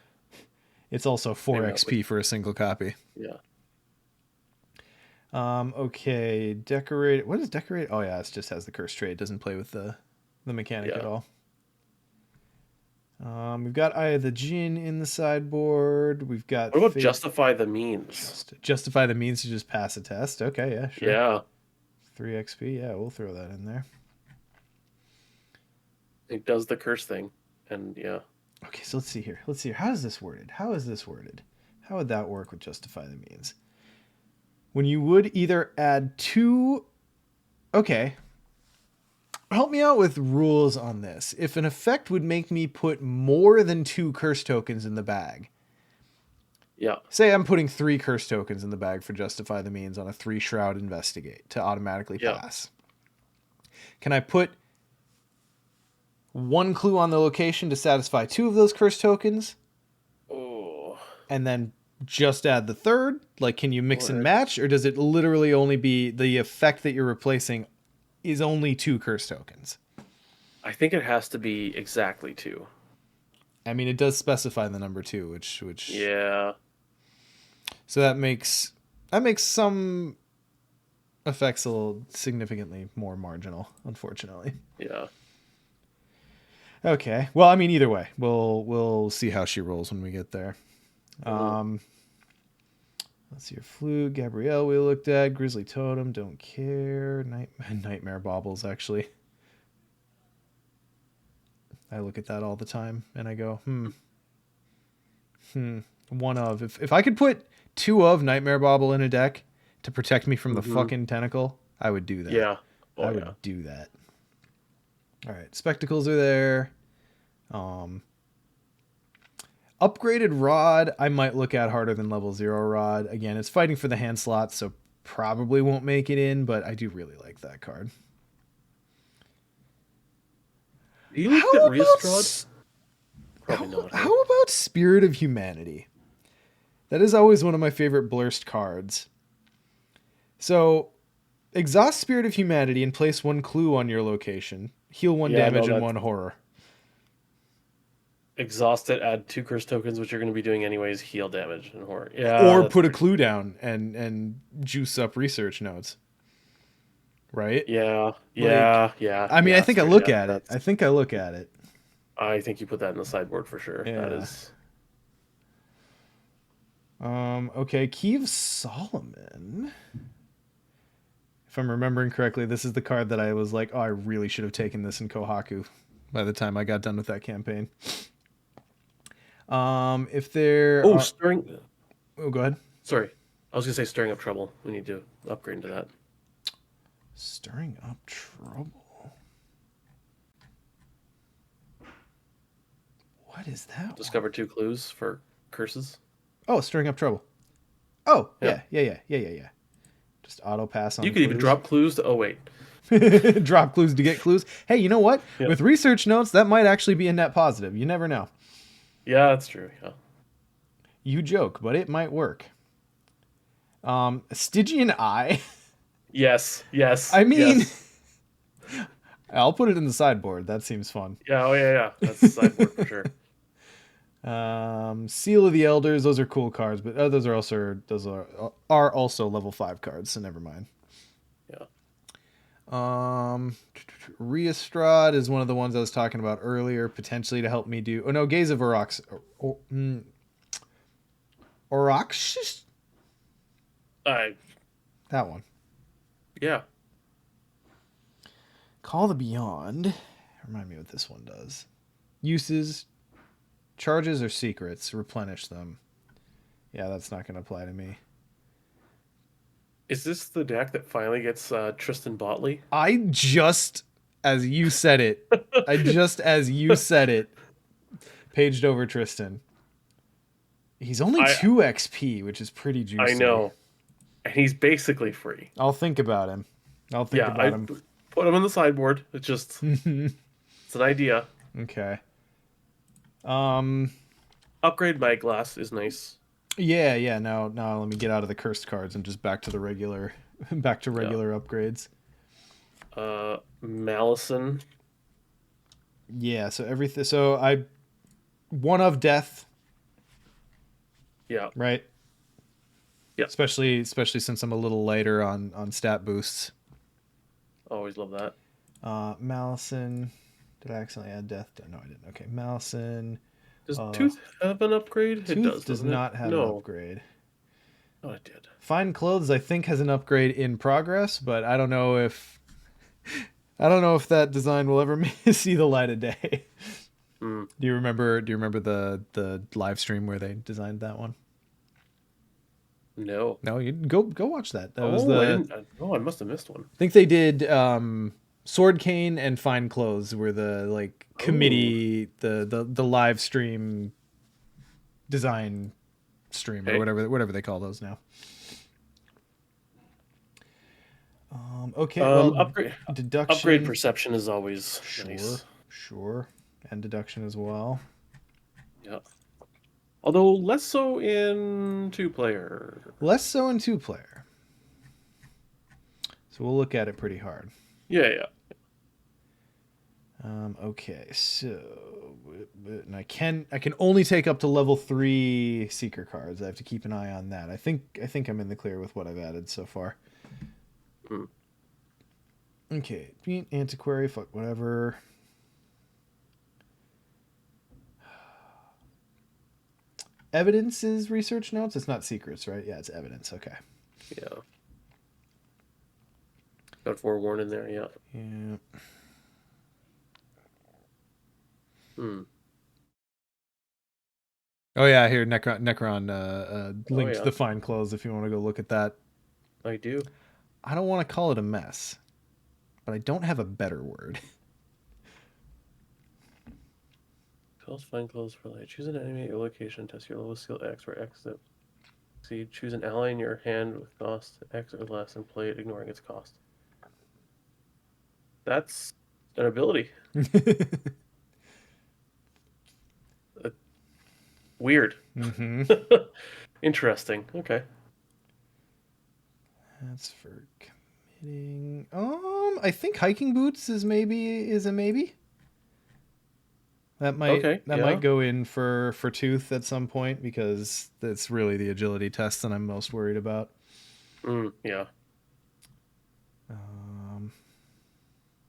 it's also four maybe not. XP for a single copy. Yeah. Okay, decorate. What is decorate? Oh yeah, it just has the curse trait. It doesn't play with the mechanic at Yeah. all. We've got Eye of the Jinn in the sideboard. We've got What about Fate. Justify the Means? Justify the means to just pass a test. Okay, yeah, sure. Yeah, 3 XP. Yeah, we'll throw that in there. it does the curse thing, and yeah, Okay, so let's see here. Let's see here. How is this worded? How is this worded? How would that work with Justify the means? When you would either add two. Okay. Help me out with rules on this. If an effect would make me put more than 2 curse tokens in the bag, yeah, say I'm putting 3 curse tokens in the bag for Justify the Means on a 3 Shroud Investigate to automatically yeah. pass. Can I put 1 clue on the location to satisfy 2 of those curse tokens Oh, and then just add the third? Like, can you mix and or match, or does it literally only be the effect that you're replacing is only 2 curse tokens? I think it has to be exactly 2. I mean, it does specify the number 2, which Yeah, so that makes some effects a little significantly more marginal, unfortunately. yeah. Okay. Well, I mean, either way, we'll see how she rolls when we get there. Mhm. Um, let's see your Flute, Gabrielle. We looked at Grizzly Totem. Don't care. Nightmare Baubles. Actually, I look at that all the time, and I go, one of. If I could put 2 of Nightmare Bauble in a deck to protect me from the Mhm. fucking tentacle, I would do that. Yeah. I Oh yeah. would do that. All right, spectacles are there. Um, Upgraded Rod, I might look at harder than level 0 Rod. Again, it's fighting for the hand slot, so probably won't make it in, but I do really like that card. You How looked at Reestrad? about Probably not, huh? how about Spirit of Humanity? That is always one of my favorite Blurst cards. So, exhaust Spirit of Humanity and place 1 clue on your location. Heal 1 Yeah, no, damage and that's 1 horror. exhausted. Add 2 curse tokens, which you're going to be doing anyways. Heal damage and horror. Yeah, Or that's put a pretty. clue down and juice up research notes. Right? Yeah, Like, yeah, yeah, I mean, I yeah. think I Straight. look Yeah, at it. that's. I think I look at it. I think you put that in the sideboard for sure. That Yeah. is. Okay, Key of Solomon. If I'm remembering correctly, this is the card that I was like, oh, I really should have taken this in Kohaku by the time I got done with that campaign. If there Oh, are, stirring. oh, go ahead. Sorry, I was gonna say stirring up trouble. We need to upgrade into that. Stirring up trouble. What is that one? Discover 2 clues for curses. Oh, stirring up trouble. Oh, Yeah, yeah. Just auto pass you on could even clues. drop clues to. Oh wait. Drop clues to get clues. Hey, you know what? Yeah, With research notes, that might actually be a net positive. You never know. yeah, that's true. Yeah. You joke, but it might work. Stygian Eye. Yes, yes, I mean, yes. I'll put it in the sideboard. That seems fun. Yeah, oh yeah, yeah. That's the sideboard for sure. Seal of the Elders. Those are cool cards, but those are also level 5 cards. So never mind. Yeah. Reestrad is one of the ones I was talking about earlier, potentially to help me do. Oh no, Gaze of Orox. Orox. I That one. yeah. Call the Beyond. Remind me what this one does. Uses, charges, or secrets. Replenish them. Yeah, that's not going to apply to me. Is this the deck that finally gets Tristan Botley? I just, as you said it, paged over Tristan. He's only I 2 XP, which is pretty I juicy. know, and he's basically free. I'll think about him. I'll think Yeah, about I him. put him on the sideboard. It's just it's an idea. Okay. Um. Upgrade my glass is nice. Yeah. Now, let me get out of the cursed cards and just back to the regular, back to Yeah. regular upgrades. Malison. Yeah. So everything. So I, one of death, Yeah. right? Yeah. Especially since I'm a little lighter on stat boosts. Always love that. Malison. Did I accidentally add death? No, I didn't. Okay, Malison. Does Uh, Tooth have an upgrade? It Tooth does, does doesn't it? not have an No. upgrade. Oh, it did. Fine Clothes, I think, has an upgrade in progress, but I don't know if that design will ever see the light of day. Hmm. Do you remember the live stream where they designed that one? No. No, you go watch that. That was Oh, I the didn't. Oh, I must have missed one. I think they did Sword Cane and Fine Clothes were the like Oh, committee the live stream design stream or okay. whatever they call those now. Okay, well, Upgrade deduction, perception is always sure, nice. sure, and deduction as well. Yeah. Although less so in two player. Less so in two player, so we'll look at it pretty hard. Yeah, yeah. Okay, so and I can only take up to level 3 seeker cards. I have to keep an eye on that. I think I'm in the clear with what I've added so far. Hmm. Okay, antiquary, fuck whatever. Evidence is research notes. It's not secrets, right? Yeah, it's evidence. Okay. Yeah. Got forewarned in there. Yeah. Yeah. Hmm. Oh yeah, here Necron Oh linked yeah. the fine clothes if you want to go look at that. I do. I don't want to call it a mess, but I don't have a better word. Close find clothes for light. Choose an enemy at your location. Test your level skill X where X that succeed. Choose an ally in your hand with cost X or less and play it ignoring its cost. That's an ability. Uh, Weird. Mm-hmm. Interesting. Okay. That's for committing. I think hiking boots is a maybe. That might Okay. that might Yeah. go in for tooth at some point because that's really the agility test that I'm most worried about. Yeah. Um,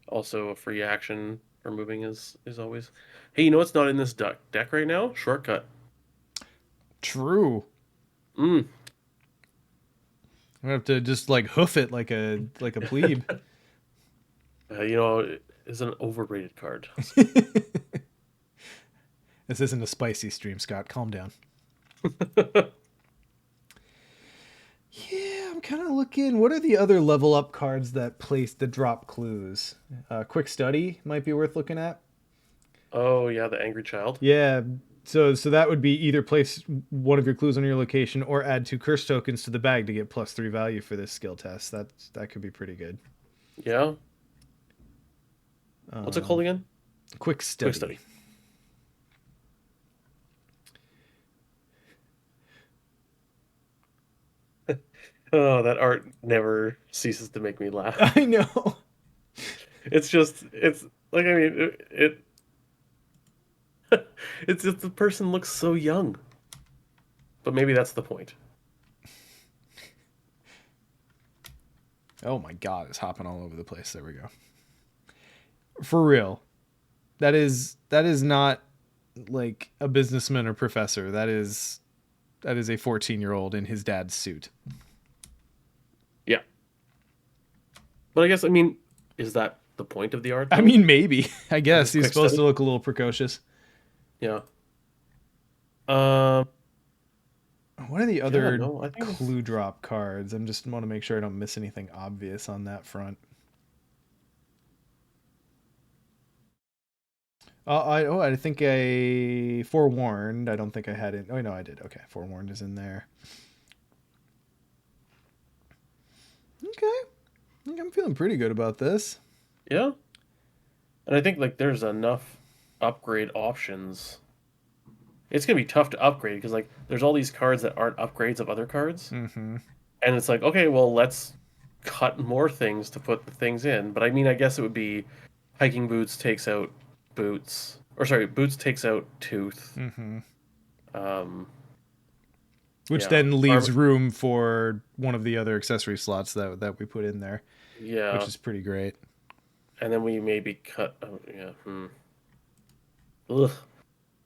Also, a free action for moving is always. Hey, you know what's not in this deck right now? Shortcut. true. Mm. I'm gonna have to just like hoof it like a plebe. You know, it's an overrated card. This isn't a spicy stream, Scott. Calm down. Yeah, I'm kind of looking. What are the other level up cards that drop clues? Quick study might be worth looking at. Oh yeah, the angry child. Yeah, so that would be either place one of your clues on your location or add 2 curse tokens to the bag to get +3 value for this skill test. That could be pretty good. Yeah. What's it called Um, again? quick Quick study. study. Oh, that art never ceases to make me laugh. I know. It's like I mean it's just the person looks so young. But maybe that's the point. Oh my god, it's hopping all over the place. There we go. For real. That is not like a businessman or professor. That is a 14-year-old in his dad's suit. Yeah. But I guess I mean, is that the point of the art I though? mean, maybe. I Of guess this he's quick supposed to study? look a little precocious. Yeah. Um What are the yeah, other no, I think it's clue drop cards? I'm just want to make sure I don't miss anything obvious on that front. I think I forewarned. I don't think I had it. Oh no, I did. Okay, forewarned is in there. Okay, I think I'm feeling pretty good about this. yeah. And I think like there's enough upgrade options. It's gonna be tough to upgrade because like there's all these cards that aren't upgrades of other cards. Mm-hmm. And it's like, okay, well, let's cut more things to put the things in. But I mean, I guess it would be hiking boots takes out boots, or sorry, boots takes out tooth. Mm-hmm. Um, Which yeah, then leaves arm, room for one of the other accessory slots that we put in there, which yeah, is pretty great. and then we maybe cut. Oh, yeah, Ugh.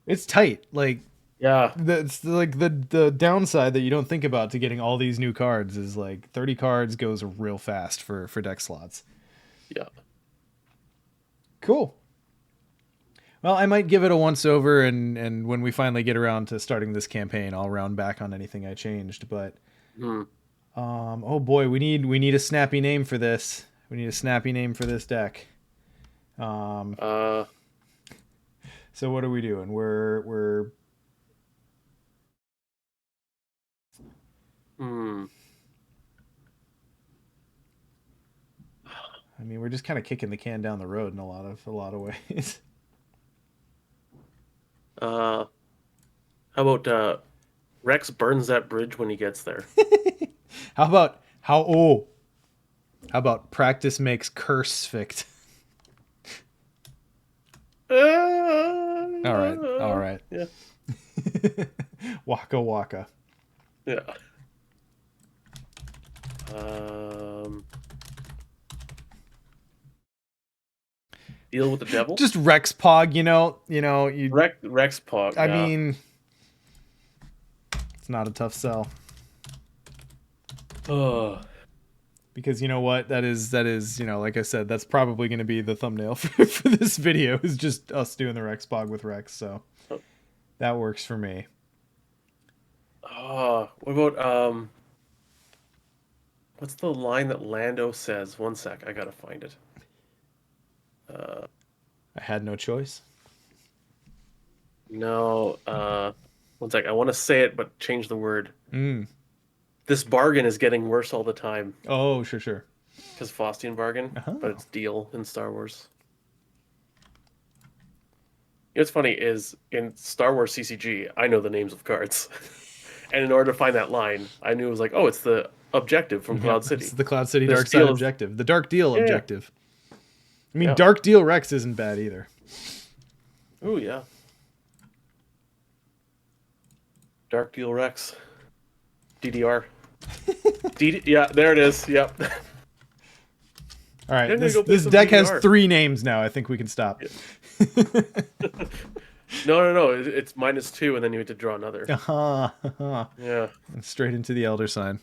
It's tight. Like Yeah. that's like the downside that you don't think about to getting all these new cards is like 30 cards goes real fast for deck slots. Yeah. Cool. Well, I might give it a once over, and when we finally get around to starting this campaign, I'll round back on anything I changed. But Hmm. oh boy, we need a snappy name for this. We need a snappy name for this deck. Um, Uh. so what are we doing? We're Hmm. I mean, we're just kind of kicking the can down the road in a lot of ways. Uh. How about Rex burns that bridge when he gets there? how about how oh how about practice makes curse fict? All right, all right. Yeah. Waka waka. Yeah. Um. Deal with the devil. Just Rex Pog, you. Rex Pog. I Yeah. mean, it's not a tough sell Oh. because you know what? That is like I said, that's probably going to be the thumbnail for this video is just us doing the Rex Pog with Rex. So that works for me. Oh. What about What's the line that Lando says? One sec. I gotta find it. Uh. I had no choice. No. One sec. I want to say it, but change the word. Mm. This bargain is getting worse all the time Oh, sure, sure. because Faustian bargain, but Oh. it's deal in Star Wars. You know what's funny is in Star Wars CCG, I know the names of cards, and in order to find that line, I knew it was like, oh, it's the objective from Yep, Cloud it's City. the Cloud City This Dark Side deal is objective. The Dark Deal yeah, objective. I mean, yeah. Dark Deal Rex isn't bad either. Oh yeah. Dark Deal Rex, DDR. Yeah, there it is. Yep. All right, I'm gonna this go play this some deck has DDR. 3 names now. I think we can stop. Yeah. No. It's -2, and then you have to draw another. Yeah. Straight into the Elder Sign.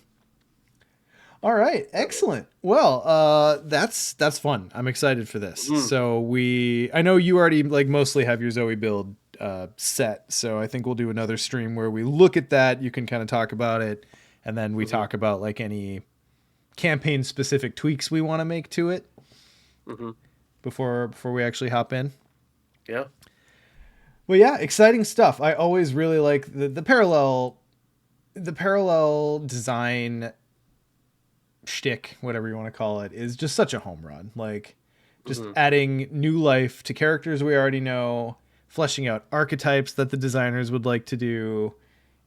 All right, excellent. Well, that's fun. I'm excited for this. Mm. So I know you already like mostly have your Zoe build set. So I think we'll do another stream where we look at that. You can kind of talk about it, and then we talk about like any campaign specific tweaks we want to make to it Mm-hmm. before we actually hop in. Yeah. Well, yeah, exciting stuff. I always really like the parallel design shtick, whatever you want to call it, is just such a home run. Like, just adding new life to characters we already know, fleshing out archetypes that the designers would like to do,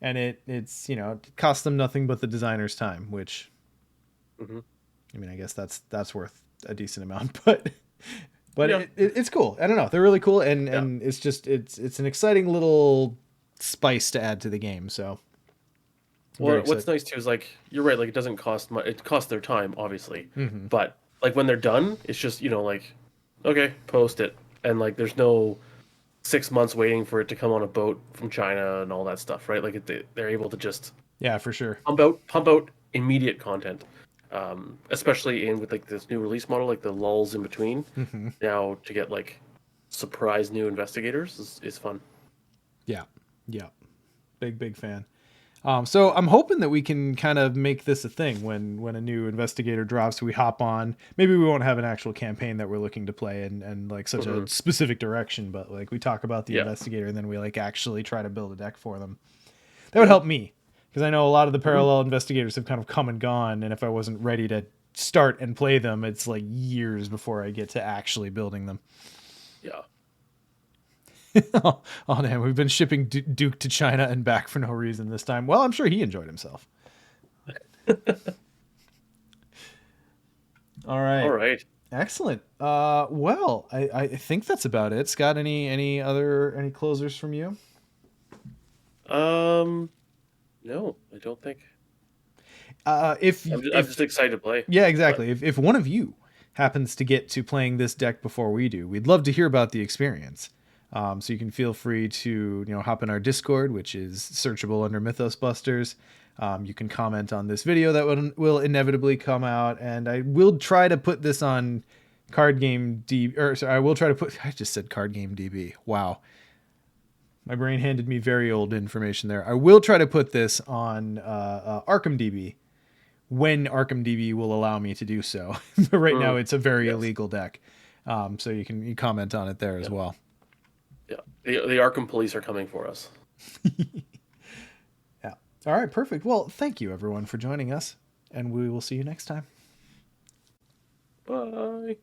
and it costs them nothing but the designer's time, which, I mean, I guess that's worth a decent amount, but Yeah. it's cool. I don't know, they're really cool, and Yeah. and it's an exciting little spice to add to the game. So I'm very Well, what's excited. nice too is like you're right. Like it doesn't cost much. It costs their time, obviously, Mm-hmm. but like when they're done, it's just like okay, post it, and like there's no 6 months waiting for it to come on a boat from China and all that stuff, right? Like they're able to just Yeah, for sure. pump out immediate content, especially in with like this new release model, like the lulls in between. Mm-hmm. Now to get like surprise new investigators is fun. Yeah, yeah, big fan. So I'm hoping that we can kind of make this a thing when a new investigator drops, we hop on. Maybe we won't have an actual campaign that we're looking to play and like such a specific direction, but like we talk about the Yeah. investigator and then we like actually try to build a deck for them. That would help me because I know a lot of the parallel investigators have kind of come and gone, and if I wasn't ready to start and play them, it's like years before I get to actually building them. Yeah. Oh damn, we've been shipping Duke to China and back for no reason this time. Well, I'm sure he enjoyed himself. All All right. right. Excellent. Well, I think that's about it. Scott, any closers from you? No, I don't think. If I'm just excited to play. yeah, exactly. If one of you happens to get to playing this deck before we do, we'd love to hear about the experience. So you can feel free to hop in our Discord, which is searchable under Mythos Busters. You can comment on this video that will inevitably come out, and I will try to put this on Card Game DB. Or sorry, I will try to put. I just said Card Game DB. Wow, my brain handed me very old information there. I will try to put this on Arkham DB when Arkham DB will allow me to do so. But right now, it's a very illegal deck. So you comment on it there as well. Yeah, the Arkham police are coming for us. Yeah. All right, perfect. Well, thank you everyone for joining us, and we will see you next time. Bye.